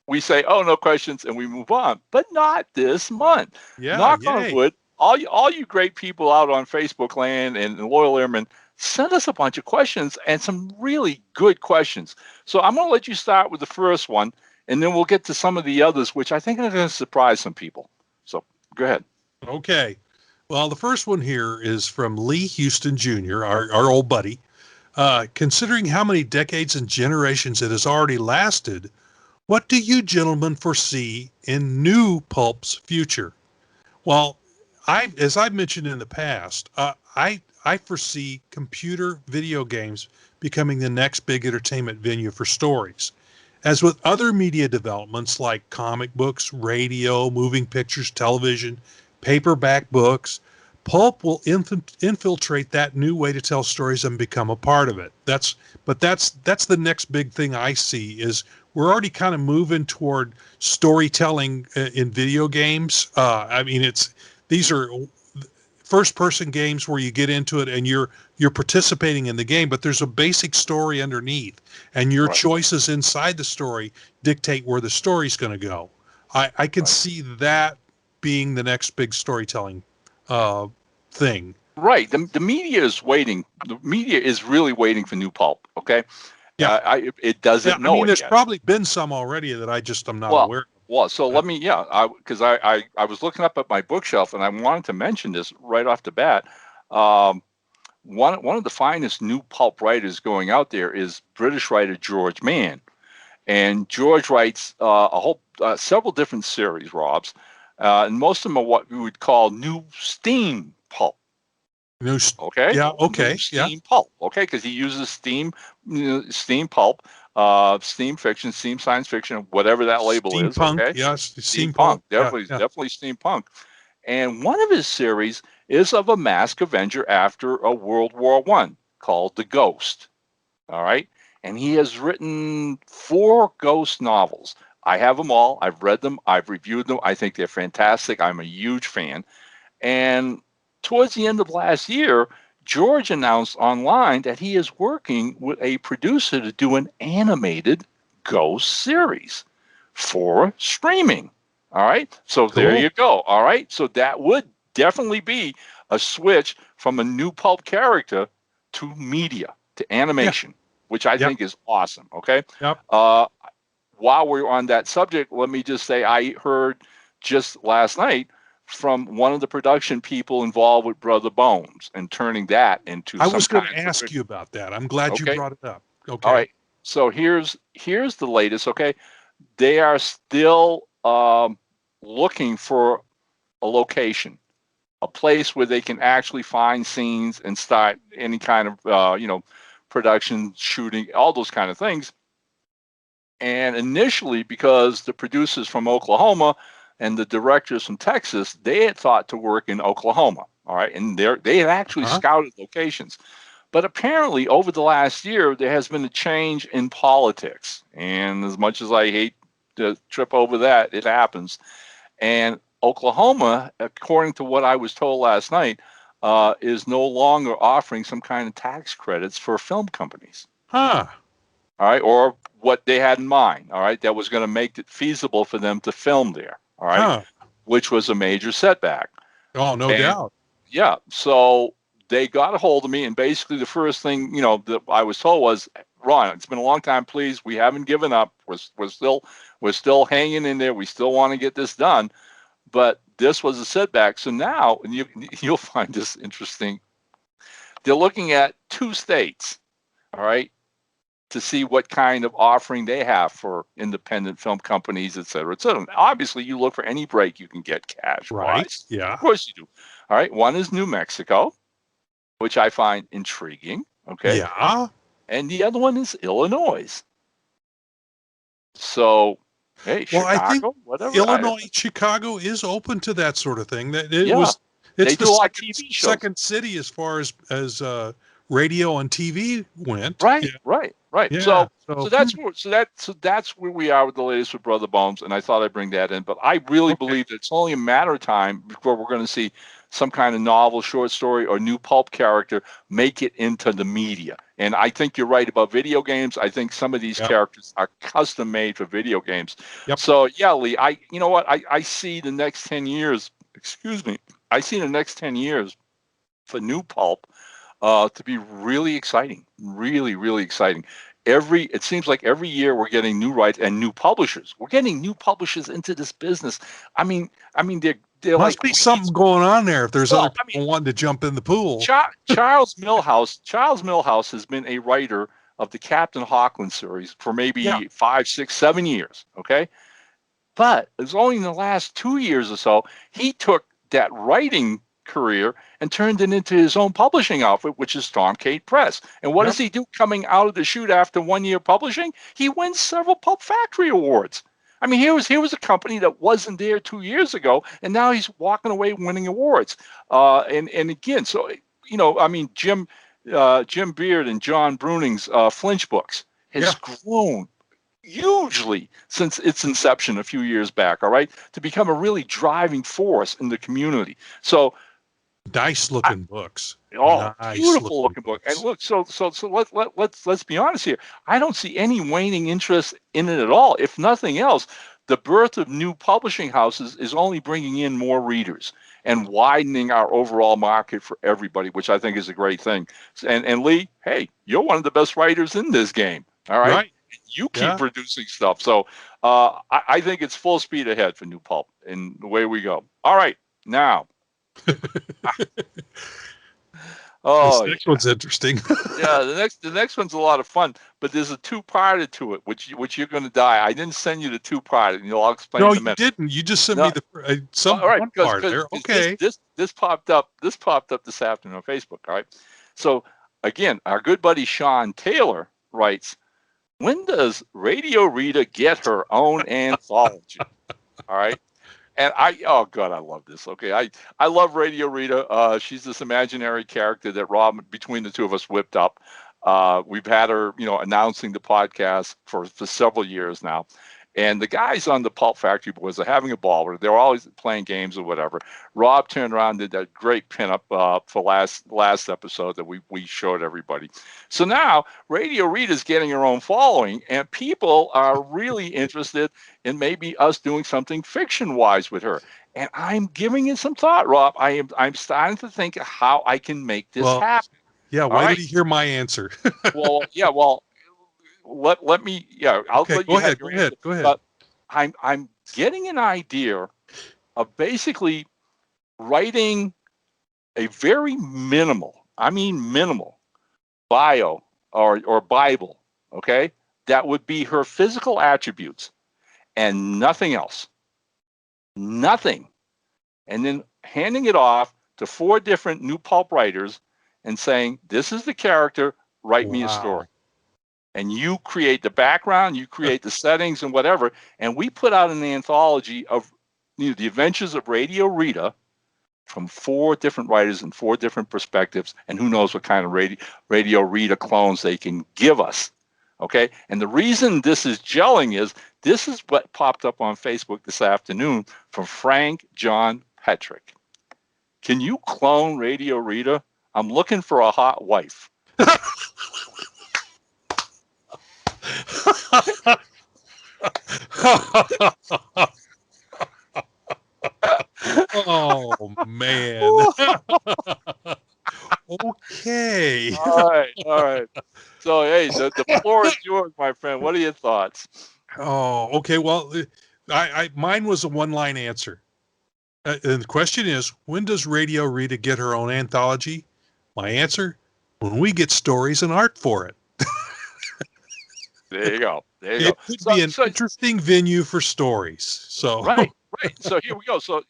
we say, oh, no questions, and we move on. But not this month. Yeah, knock on wood. All you great people out on Facebook land and Loyal Airmen, send us a bunch of questions and some really good questions. So I'm going to let you start with the first one, and then we'll get to some of the others, which I think are going to surprise some people. So go ahead. Okay. Well, the first one here is from Lee Houston Jr., our old buddy. Considering how many decades and generations it has already lasted, what do you gentlemen foresee in new Pulp's future? Well, as I've mentioned in the past, I foresee computer video games becoming the next big entertainment venue for stories. As with other media developments like comic books, radio, moving pictures, television, paperback books, Pulp will infiltrate that new way to tell stories and become a part of it. That's the next big thing I see is we're already kind of moving toward storytelling in video games. These are first-person games where you get into it and you're participating in the game, but there's a basic story underneath, and your choices inside the story dictate where the story's going to go. I can see that being the next big storytelling thing. Right. The media is waiting. The media is really waiting for new pulp. Okay. Yeah. It doesn't know it there's yet. probably been some already that I just am not Well, aware of. well. So let me. Yeah. Because I was looking up at my bookshelf and I wanted to mention this right off the bat. Um, one of the finest new pulp writers going out there is British writer George Mann, and George writes several different series, Robs, and most of them are what we would call new steam pulp. No, Okay. yeah, okay, New steam pulp. Okay, because he uses steam, steam pulp, steam fiction, steam science fiction, whatever that label is. Steampunk, Okay, yes, steampunk, steampunk, yeah, definitely steampunk. And one of his series is of a masked Avenger after a World War I called The Ghost. All right, and he has written 4 ghost novels. I have them all. I've read them. I've reviewed them. I think they're fantastic. I'm a huge fan. And towards the end of last year, George announced online that he is working with a producer to do an animated ghost series for streaming. All right. So there cool. you go. All right. So that would definitely be a switch from a new pulp character to media, to animation, which I think is awesome. Okay. Yep. While we're on that subject, let me just say I heard just last night from one of the production people involved with Brother Bones and turning that into I some was going kind to of ask you about that. I'm glad you okay. brought it up. Okay. All right. So here's the latest. Okay, they are still looking for a location, a place where they can actually find scenes and start any kind of production, shooting, all those kind of things. And initially, because the producers from Oklahoma and the directors from Texas, they had thought to work in Oklahoma. All right. And they had actually scouted locations. But apparently, over the last year, there has been a change in politics. And as much as I hate to trip over that, it happens. And Oklahoma, according to what I was told last night, is no longer offering some kind of tax credits for film companies. Huh. All right, or what they had in mind, all right, that was going to make it feasible for them to film there, all right, which was a major setback. Oh, no doubt. Yeah, so they got a hold of me, and basically the first thing, that I was told was, Ron, it's been a long time, please, we haven't given up, we're still hanging in there, we still want to get this done, but this was a setback. So now, and you'll find this interesting, they're looking at 2 states, all right, to see what kind of offering they have for independent film companies, et cetera, et cetera. Obviously, you look for any break you can get cash-wise. Right, yeah. Of course you do. All right, one is New Mexico, which I find intriguing, okay? Yeah. And the other one is Illinois. So, hey, well, Chicago, I think whatever. Illinois, Chicago is open to that sort of thing. That it's they do a lot of second, TV shows. second city as far as radio and TV went. Right, right. Yeah. So that's where we are with the latest with Brother Bones, and I thought I'd bring that in. But I really believe that it's only a matter of time before we're going to see some kind of novel, short story, or new pulp character make it into the media. And I think you're right about video games. I think some of these characters are custom made for video games. Yep. So yeah, Lee, you know what? I see the next 10 years. Excuse me. I see the next 10 years for new pulp to be really exciting, really, really exciting. It seems like every year we're getting new writers and new publishers. We're getting new publishers into this business. I mean, there must be something going on there if there's other people wanting to jump in the pool. Charles Milhouse has been a writer of the Captain Hawkland series for maybe 5, 6, 7 years. Okay, but it was only in the last 2 years or so he took that writing career and turned it into his own publishing outfit, which is Stormgate Press. And what does he do coming out of the chute after 1 year publishing? He wins several Pulp Factory awards. I mean, here was a company that wasn't there 2 years ago, and now he's walking away winning awards. And again, so I mean, Jim Beard and John Bruning's Flinch books has grown hugely since its inception a few years back. All right, to become a really driving force in the community. So. Nice looking books. Nice beautiful looking book. And look, so let's be honest here. I don't see any waning interest in it at all. If nothing else, the birth of new publishing houses is only bringing in more readers and widening our overall market for everybody, which I think is a great thing. And Lee, hey, you're one of the best writers in this game. All right. Right. You keep producing stuff. So I think it's full speed ahead for New Pulp, and the way we go. All right. Now. This next one's interesting. Yeah, the next one's a lot of fun, but there's a two-parter to it, which you're going to die. I didn't send you the two-parter, and I'll explain. No, in a you minute. didn't. You just sent me the one part there. Okay. This popped up this afternoon on Facebook. All right. So again, our good buddy Sean Taylor writes, when does Radio Rita get her own anthology? All right. And oh God, I love this. Okay, I love Radio Rita. She's this imaginary character that Rob, between the two of us, whipped up. We've had her, announcing the podcast for several years now. And the guys on the Pulp Factory Boys are having a ball. They're always playing games or whatever. Rob turned around and did that great pinup for last episode that we showed everybody. So now Radio Rita's getting her own following, and people are really interested in maybe us doing something fiction-wise with her. And I'm giving it some thought, Rob. I'm starting to think of how I can make this happen. Yeah, why did he hear my answer? Let me. Yeah, I'll let you have your answer. Go ahead. But I'm getting an idea of basically writing a very minimal bio or Bible, okay? That would be her physical attributes and nothing else. Nothing. And then handing it off to 4 different new pulp writers and saying, this is the character, write me a story. And you create the background, you create the settings and whatever, and we put out an anthology of the adventures of Radio Rita from 4 different writers and 4 different perspectives, and who knows what kind of Radio Rita clones they can give us. Okay, and the reason this is gelling is this is what popped up on Facebook this afternoon from Frank John Petrick. Can you clone Radio Rita? I'm looking for a hot wife. Oh man. Okay. All right. So hey, the floor is yours, my friend. What are your thoughts? Oh, okay. Well, mine was a one-line answer. And the question is, when does Radio Rita get her own anthology? My answer, when we get stories and art for it. There you go. It could be an interesting venue for stories. So right. So here we go. So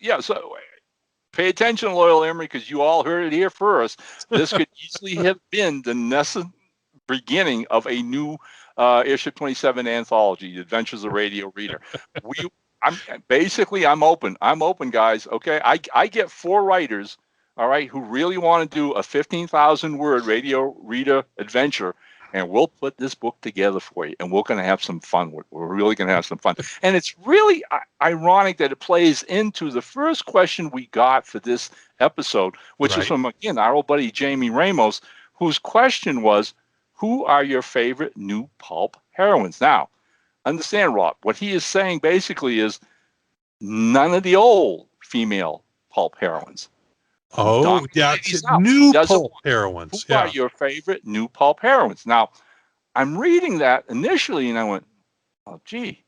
pay attention, loyal Emery, because you all heard it here first. This could easily have been the beginning of a new Airship 27 anthology, The Adventures of Radio Rita. I'm open. I'm open, guys. Okay, I get 4 writers, all right, who really want to do a 15,000 word Radio Rita adventure, and we'll put this book together for you, and we're going to have some fun. We're really going to have some fun. And it's really ironic that it plays into the first question we got for this episode, which is from, again, our old buddy Jamie Ramos, whose question was, who are your favorite new pulp heroines? Now, understand, Rob, what he is saying basically is none of the old female pulp heroines. Oh, yeah, new pulp heroines. Who are your favorite new pulp heroines? Now, I'm reading that initially, and I went, oh, gee,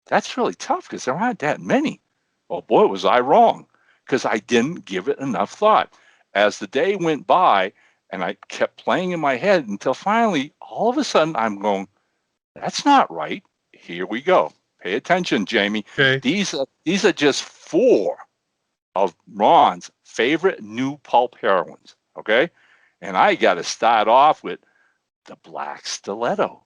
that's really tough because there aren't that many. Oh, boy, was I wrong because I didn't give it enough thought. As the day went by, and I kept playing in my head until finally, all of a sudden, I'm going, that's not right. Here we go. Pay attention, Jamie. Okay. These are just 4 of Ron's favorite new pulp heroines, okay? And I got to start off with the Black Stiletto,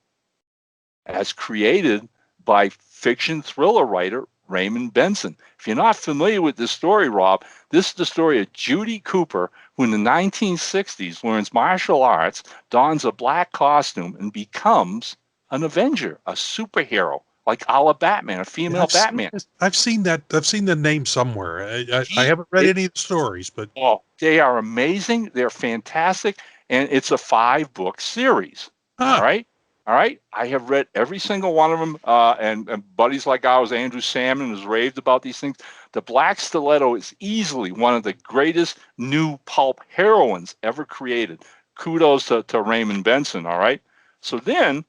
as created by fiction thriller writer Raymond Benson. If you're not familiar with this story, Rob, this is the story of Judy Cooper, who in the 1960s learns martial arts, dons a black costume, and becomes an Avenger, a superhero, like a la Batman, a female Batman. I've seen that. I've seen the name somewhere. I haven't read any of the stories, but they are amazing. They're fantastic, and it's a 5-book series. All right. All right, I have read every single one of them, and buddies like ours, Andrew Salmon, has raved about these things. The Black Stiletto is easily one of the greatest new pulp heroines ever created. Kudos to Raymond Benson, all right? So then,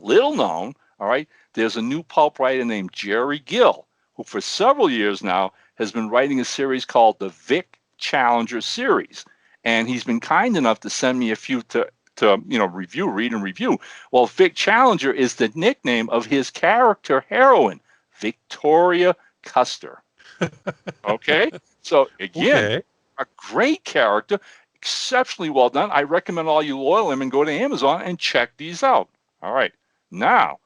little known, all right, there's a new pulp writer named Jerry Gill, who for several years now has been writing a series called the Vic Challenger series. And he's been kind enough to send me a few to read and review. Well, Vic Challenger is the nickname of his character heroine, Victoria Custer. Okay? So, again, Okay. a great character, exceptionally well done. I recommend all you loyal women go to Amazon and check these out. All right. Now,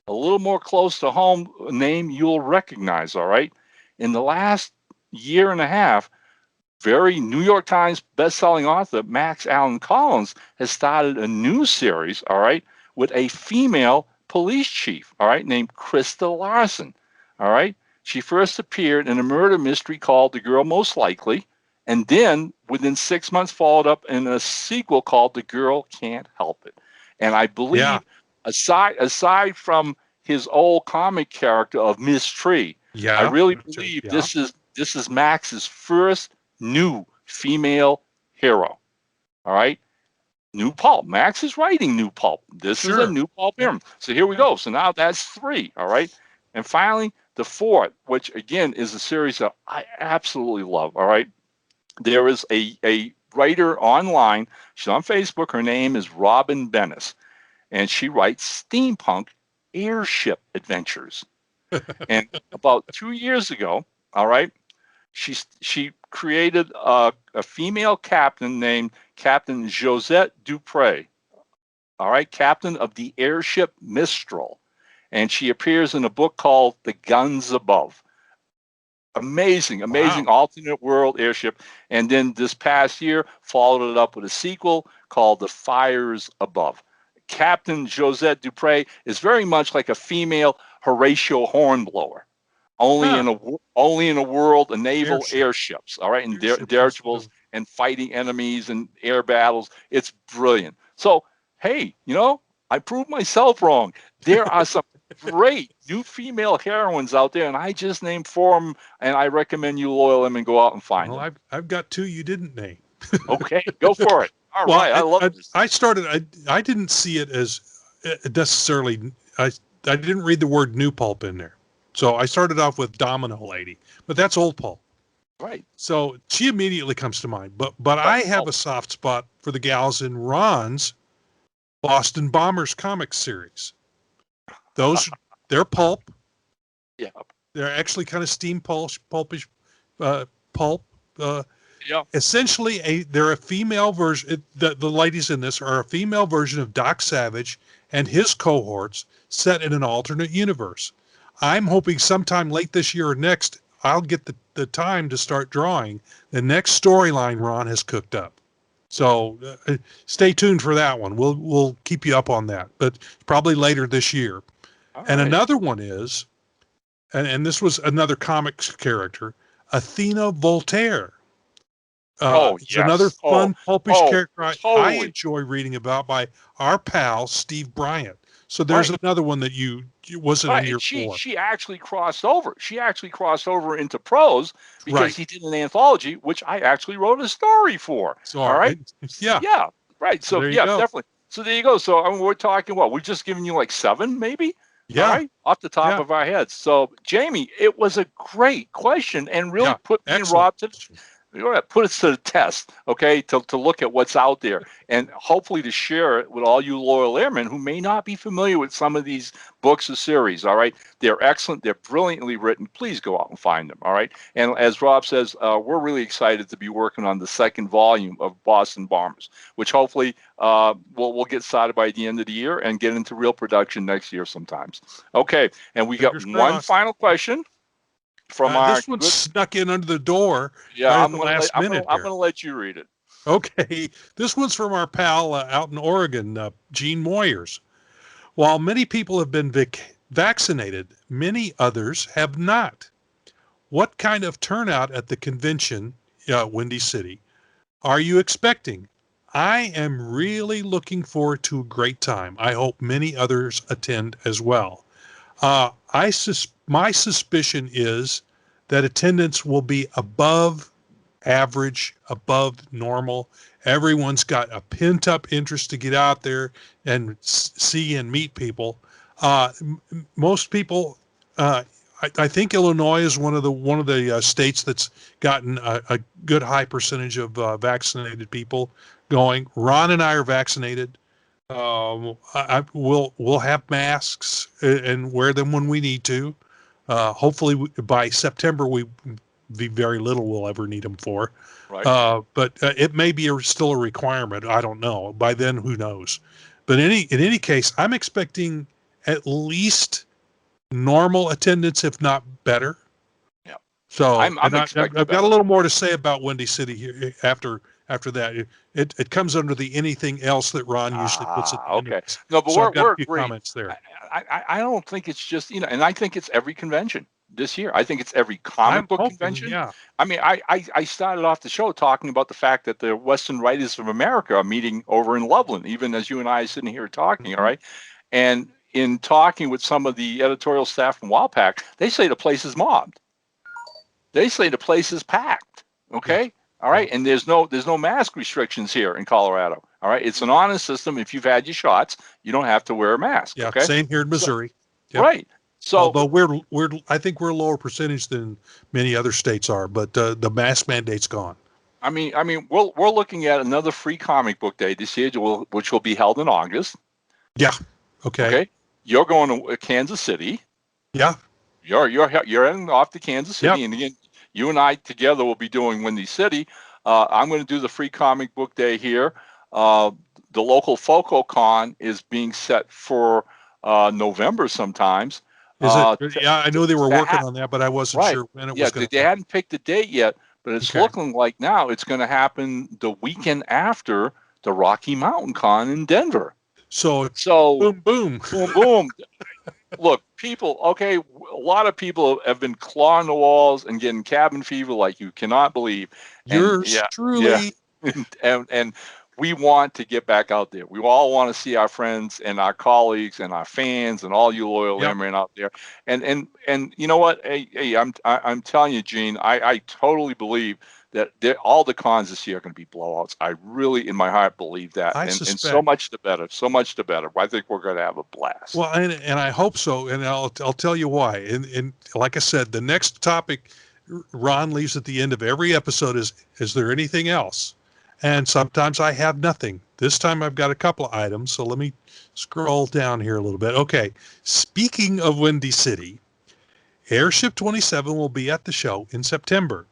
a little more close to home, a name you'll recognize, all right? In the last year and a half, very New York Times best-selling author Max Allan Collins has started a new series, all right, with a female police chief, all right, named Krista Larson, all right? She first appeared in a murder mystery called The Girl Most Likely, and then within 6 months followed up in a sequel called The Girl Can't Help It. And I believe, aside from his old comic character of Miss Tree, I really believe this is Max's first new female hero. All right. New pulp. Max is writing new pulp. This is a new pulp hero. So here we go. So now that's 3. All right. And finally, the 4th, which again is a series that I absolutely love. All right. There is a writer online. She's on Facebook. Her name is Robin Bennis, and she writes steampunk airship adventures. And about 2 years ago, all right, she created a female captain named Captain Josette Dupre, all right, captain of the Airship Mistral. And she appears in a book called The Guns Above. Amazing alternate world airship. And then this past year, followed it up with a sequel called The Fires Above. Captain Josette Dupre is very much like a female Horatio Hornblower. Only in a world of naval airships, all right, and dirigibles and fighting enemies and air battles. It's brilliant. So, hey, I proved myself wrong. There are some great new female heroines out there, and I just named 4 of them, and I recommend you loyal women go out and find them. I've got 2 you didn't name. Okay, go for it. All right, I love this. I didn't see it as necessarily, I didn't read the word new pulp in there. So I started off with Domino Lady, but that's old pulp. Right. So she immediately comes to mind. But I have a soft spot for the gals in Ron's Boston Bombers comic series. They're pulp. Yeah. They're actually kind of pulpish pulp. Essentially, they're a female version. The ladies in this are a female version of Doc Savage and his cohorts set in an alternate universe. I'm hoping sometime late this year or next, I'll get the time to start drawing the next storyline Ron has cooked up. So stay tuned for that one. We'll keep you up on that, but probably later this year. Another one is, and this was another comics character, Athena Voltaire. It's another fun, pulpish character I enjoy reading about by our pal, Steve Bryant. So there's another one that you wasn't in your four. She actually crossed over. She actually crossed over into prose because he did an anthology, which I actually wrote a story for. So, all right. Yeah. Right. So definitely. So there you go. So we're talking we're just giving you like 7, maybe. Yeah. All right, off the top of our heads. So Jamie, it was a great question and really put me and Rob put us to the test, okay, to look at what's out there and hopefully to share it with all you loyal airmen who may not be familiar with some of these books or series, all right? They're excellent. They're brilliantly written. Please go out and find them, all right? And as Rob says, we're really excited to be working on the 2nd volume of Boston Bombers, which hopefully we'll get started by the end of the year and get into real production next year sometimes. Okay, and we got one final question. This one snuck in under the door. Yeah, I'm going to let you read it. Okay, this one's from our pal out in Oregon, Gene Moyers. While many people have been vaccinated, many others have not. What kind of turnout at the convention, Windy City, are you expecting? I am really looking forward to a great time. I hope many others attend as well. My suspicion is that attendance will be above average, above normal. Everyone's got a pent up interest to get out there and see and meet people. Most people, I think Illinois is one of the states that's gotten a good high percentage of vaccinated people going. Ron and I are vaccinated. We'll have masks and wear them when we need to. Hopefully by September very little we'll ever need them for. Right. But it may be still a requirement. I don't know. By then, who knows? But in any case, I'm expecting at least normal attendance, if not better. Yeah. So I'm I've got a little more to say about Windy City here after that. It comes under the anything else that Ron usually puts at the end of Okay. this. No, but So I've got we're a few agreed. comments there. I don't think it's just, and I think it's every convention this year. I think it's every I'm comic book hoping, convention. yeah. I mean, I started off the show talking about the fact that the Western Writers of America are meeting over in Loveland, even as you and I are sitting here talking, all right? And in talking with some of the editorial staff from Wildpack, they say the place is mobbed. They say the place is packed. Okay. Yeah. All right. And there's no mask restrictions here in Colorado. All right. It's an honest system. If you've had your shots, you don't have to wear a mask. Yeah. Okay. Same here in Missouri. Yep. Right. So, although I think we're a lower percentage than many other states are, but the mask mandate's gone. I mean, we're looking at another free comic book day this year, which will be held in August. Yeah. Okay. Okay. You're going to Kansas City. Yeah. You're heading off to Kansas City, Yep. and again, you and I together will be doing Windy City. I'm going to do the free comic book day here. The local FocoCon is being set for November sometimes. Is it? Yeah, I know they were working on that, but I wasn't right. sure when it Yeah, was going to they hadn't picked the date yet, but it's looking like now it's going to happen the weekend after the Rocky Mountain Con in Denver. So boom, boom, boom. Look, people, okay, a lot of people have been clawing the walls and getting cabin fever like you cannot believe. Yours truly. Yeah. And we want to get back out there. We all want to see our friends and our colleagues and our fans and all you loyal airmen out there. And you know what? Hey, I'm telling you, Gene, I totally believe that all the cons this year are going to be blowouts. I really, in my heart, believe that. And so much the better. So much the better. I think we're going to have a blast. Well, and I hope so. And I'll tell you why. And like I said, the next topic Ron leaves at the end of every episode is there anything else? And sometimes I have nothing. This time I've got a couple of items. So let me scroll down here a little bit. Okay. Speaking of Windy City, Airship 27 will be at the show in September.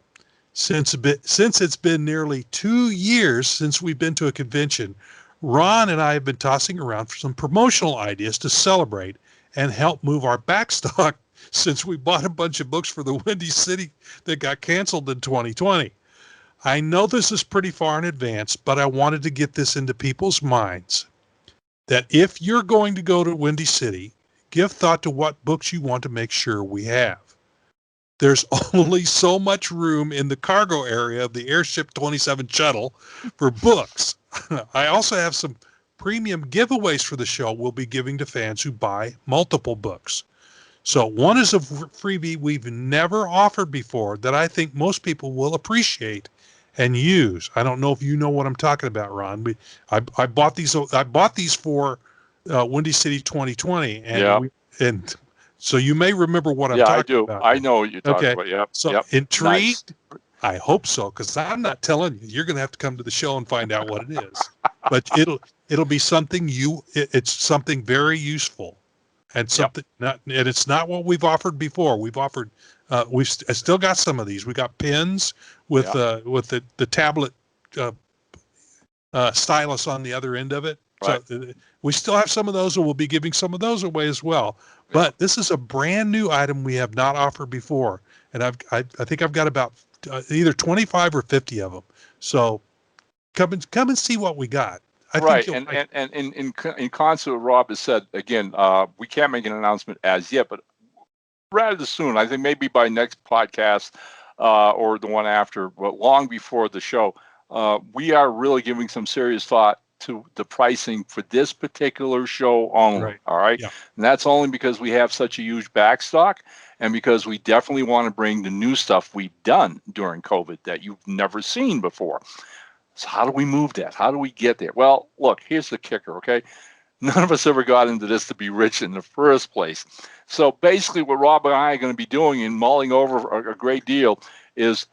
Since it's been nearly 2 years since we've been to a convention, Ron and I have been tossing around for some promotional ideas to celebrate and help move our backstock since we bought a bunch of books for the Windy City that got canceled in 2020. I know this is pretty far in advance, but I wanted to get this into people's minds that if you're going to go to Windy City, give thought to what books you want to make sure we have. There's only so much room in the cargo area of the Airship 27 shuttle for books. I also have some premium giveaways for the show we'll be giving to fans who buy multiple books. So one is a freebie we've never offered before that I think most people will appreciate and use. I don't know if you know what I'm talking about, Ron. But I bought these. I bought these for Windy City 2020, and so you may remember what I'm talking about. I know what you're talking about. Yep. So intrigued? Nice. I hope so, because I'm not telling you. You're going to have to come to the show and find out what it is. But it'll be something it's something very useful, and something not. And it's not what we've offered before. We've offered. We've still got some of these. We got pins with the tablet stylus on the other end of it. Right. So we still have some of those, and we'll be giving some of those away as well. But this is a brand new item we have not offered before, and I think I've got about either 25 or 50 of them. So come and see what we got. Right, and in concert with Rob has said, again, we can't make an announcement as yet, but rather soon, I think maybe by next podcast or the one after, but long before the show, we are really giving some serious thought to the pricing for this particular show only. Right. All right. Yeah. And that's only because we have such a huge backstock and because we definitely want to bring the new stuff we've done during COVID that you've never seen before. So how do we move that? How do we get there? Well, look, here's the kicker, okay? None of us ever got into this to be rich in the first place. So basically what Rob and I are going to be doing and mulling over a great deal is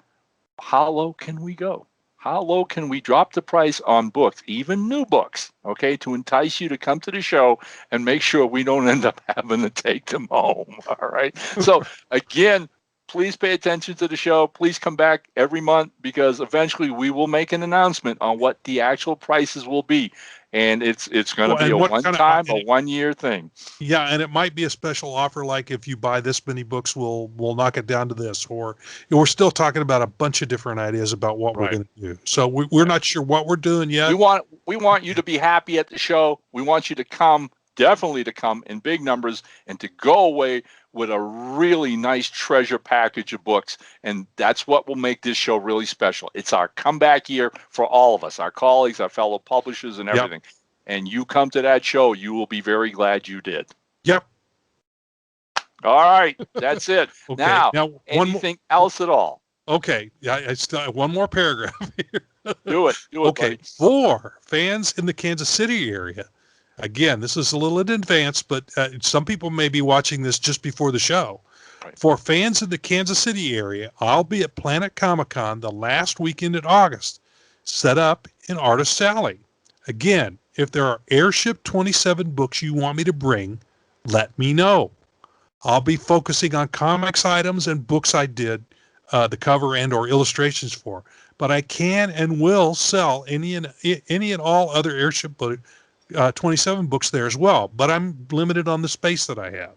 how low can we go? How low can we drop the price on books, even new books, okay, to entice you to come to the show and make sure we don't end up having to take them home, all right? So, again, please pay attention to the show. Please come back every month because eventually we will make an announcement on what the actual prices will be. And it's going to be a one-time, a one-year thing. Yeah, and it might be a special offer, like if you buy this many books, we'll knock it down to this. Or we're still talking about a bunch of different ideas about what we're going to do. So we're not sure what we're doing yet. We want you to be happy at the show. We want you to come, definitely to come in big numbers, and to go away with a really nice treasure package of books. And that's what will make this show really special. It's our comeback year for all of us, our colleagues, our fellow publishers, and everything. Yep. And you come to that show, you will be very glad you did. Yep. All right. That's it. Okay. Now anything else at all? Okay. Yeah, I still have one more paragraph here. Do it. Okay. Buddy. For fans in the Kansas City area. Again, this is a little in advance, but some people may be watching this just before the show. Right. For fans in the Kansas City area, I'll be at Planet Comic-Con the last weekend in August, set up in Artist's Alley. Again, if there are Airship 27 books you want me to bring, let me know. I'll be focusing on comics items and books I did the cover and or illustrations for. But I can and will sell any and all other Airship 27 books there as well, but I'm limited on the space that I have.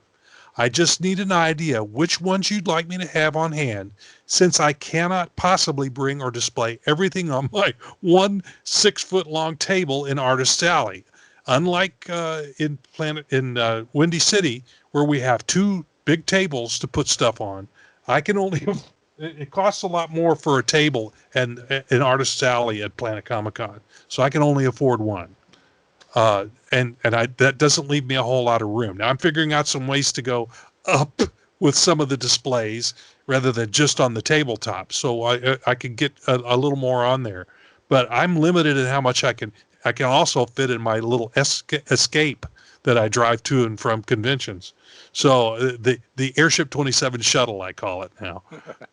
I just need an idea which ones you'd like me to have on hand, since I cannot possibly bring or display everything on my 6-foot-long table in Artist's Alley. Unlike in Windy City, where we have 2 big tables to put stuff on, I can only. It costs a lot more for a table and in Artist's Alley at Planet Comic-Con, so I can only afford one. And that doesn't leave me a whole lot of room. Now I'm figuring out some ways to go up with some of the displays rather than just on the tabletop. So I can get a little more on there, but I'm limited in how much I can also fit in my little escape that I drive to and from conventions. So the Airship 27 shuttle, I call it now.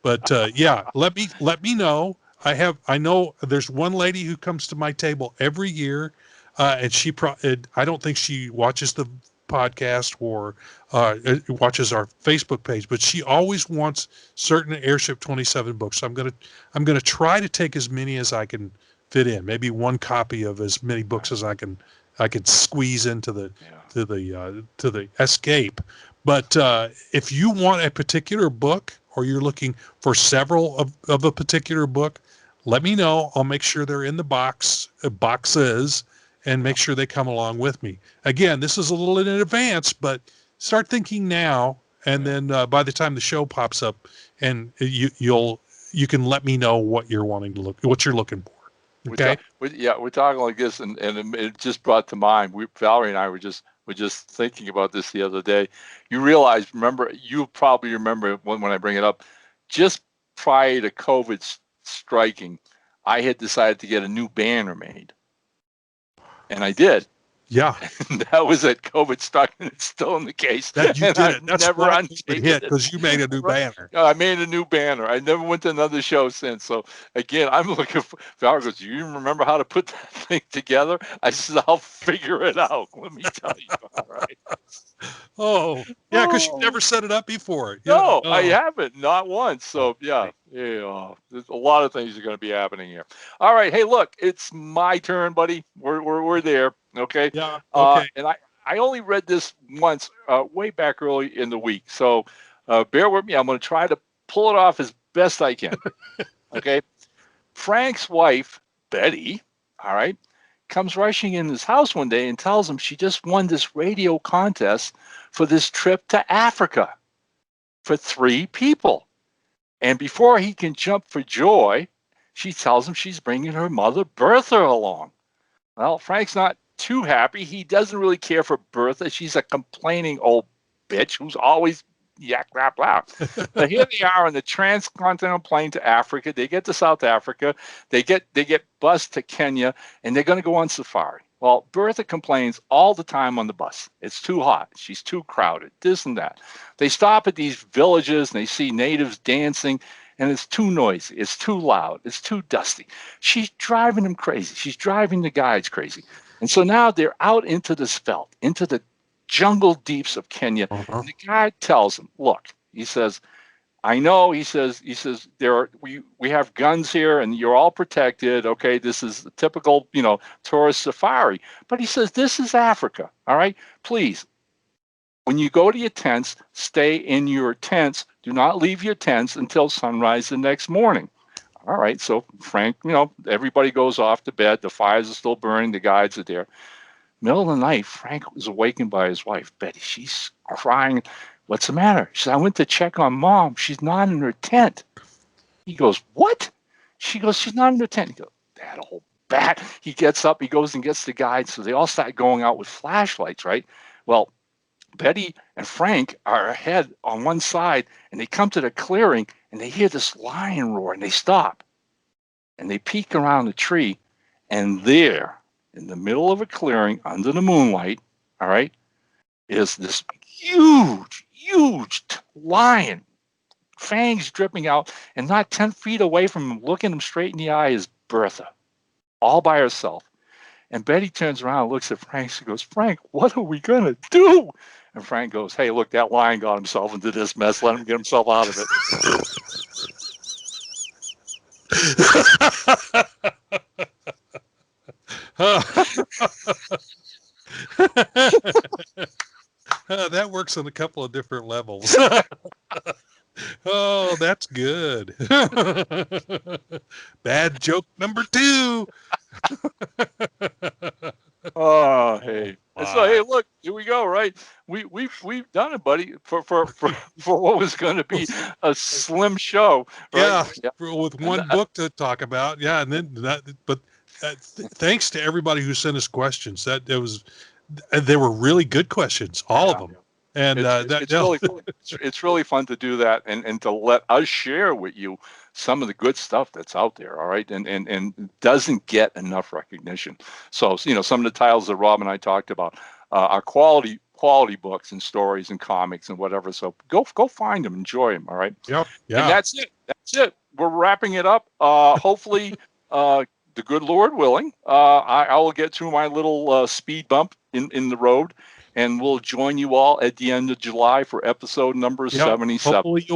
But yeah, let me know. I know there's one lady who comes to my table every year. And I don't think she watches the podcast or watches our Facebook page, but she always wants certain Airship 27 books. So I'm gonna try to take as many as I can fit in. Maybe one copy of as many books as I can squeeze into the escape. But if you want a particular book or you're looking for several of a particular book, let me know. I'll make sure they're in the boxes. And make sure they come along with me. Again, this is a little in advance, but start thinking now, and then by the time the show pops up, and you can let me know what you're looking for. Okay. We're talking like this, and it just brought to mind. Valerie and I were just thinking about this the other day. You probably remember when I bring it up, just prior to COVID striking, I had decided to get a new banner made. And I did. Yeah. And that was at COVID stuck, and it's still in the case. That you did. That's never untaken it because you made a new banner. I made a new banner. I never went to another show since. So again, I'm looking for. Valerie goes, "Do you even remember how to put that thing together?" I said, "I'll figure it out." Let me tell you. All right. Oh, yeah, because you never set it up before. No, I haven't, not once. So yeah, there's a lot of things are going to be happening here. All right, hey, look, it's my turn, buddy. We're there, okay? Yeah. Okay. And I only read this once, way back early in the week. So bear with me. I'm going to try to pull it off as best I can. Okay. Frank's wife, Betty, all right, comes rushing in his house one day and tells him she just won this radio contest for this trip to Africa for 3 people. And before he can jump for joy, She tells him she's bringing her mother, Bertha, along. Well, Frank's not too happy. He doesn't really care for Bertha. She's a complaining old bitch who's always yak, blah, blah. But here they are on the transcontinental plane to Africa. They get to South Africa. They get bused to Kenya, and they're going to go on safari. Well, Bertha complains all the time on the bus. It's too hot. She's too crowded, this and that. They stop at these villages, and they see natives dancing, and it's too noisy. It's too loud. It's too dusty. She's driving them crazy. She's driving the guides crazy. And so now they're out into this veldt, into the jungle deeps of Kenya. And the guide tells him, look, he says, I know, he says, we have guns here and you're all protected. Okay, this is the typical, tourist safari. But he says, this is Africa. All right, please. When you go to your tents, stay in your tents. Do not leave your tents until sunrise the next morning. All right, so Frank, everybody goes off to bed. The fires are still burning. The guides are there. Middle of the night, Frank was awakened by his wife, Betty. She's crying. What's the matter? She said, I went to check on Mom. She's not in her tent. He goes, what? She goes, she's not in her tent. He goes, that old bat. He gets up. He goes and gets the guide. So they all start going out with flashlights, right? Well, Betty and Frank are ahead on one side, and they come to the clearing, and they hear this lion roar, and they stop. And they peek around the tree, and there, in the middle of a clearing, under the moonlight, all right, is this huge lion, fangs dripping out, and not 10 feet away from him, looking him straight in the eye, is Bertha, all by herself. And Betty turns around and looks at Frank. She goes, Frank, what are we going to do? And Frank goes, hey, look, that lion got himself into this mess. Let him get himself out of it. That works on a couple of different levels. Oh, that's good. Bad joke number 2. Oh, hey. So, hey, look, here we go, right? We've done it, buddy, for what was going to be a slim show. Right? Yeah, with one book to talk about. Yeah, and then thanks to everybody who sent us questions. They were really good questions, all of them. And it's really fun to do that and to let us share with you some of the good stuff that's out there, all right, and doesn't get enough recognition. So, some of the titles that Rob and I talked about are quality books and stories and comics and whatever. So go find them, enjoy them, all right? Yep. Yeah. And that's it. We're wrapping it up. Hopefully, the good Lord willing, I will get through my little speed bump in the road. And we'll join you all at the end of July for episode number 77. Hopefully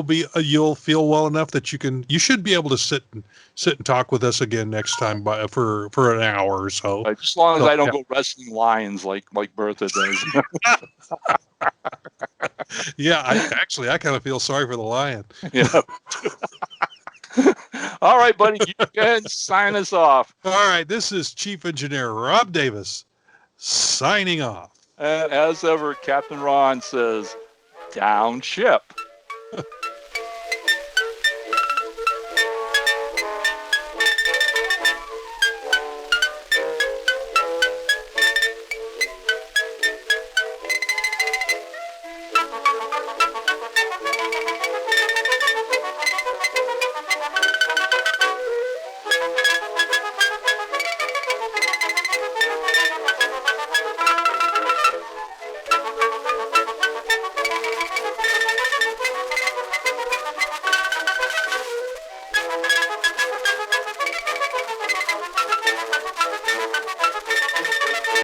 you'll feel well enough that you should be able to sit and talk with us again next time for an hour or so. Right, as long as I don't go wrestling lions like Bertha does. Yeah, I kind of feel sorry for the lion. Yeah. All right, buddy, you go ahead and sign us off. All right, this is Chief Engineer Rob Davis signing off. And as ever, Captain Ron says, down ship.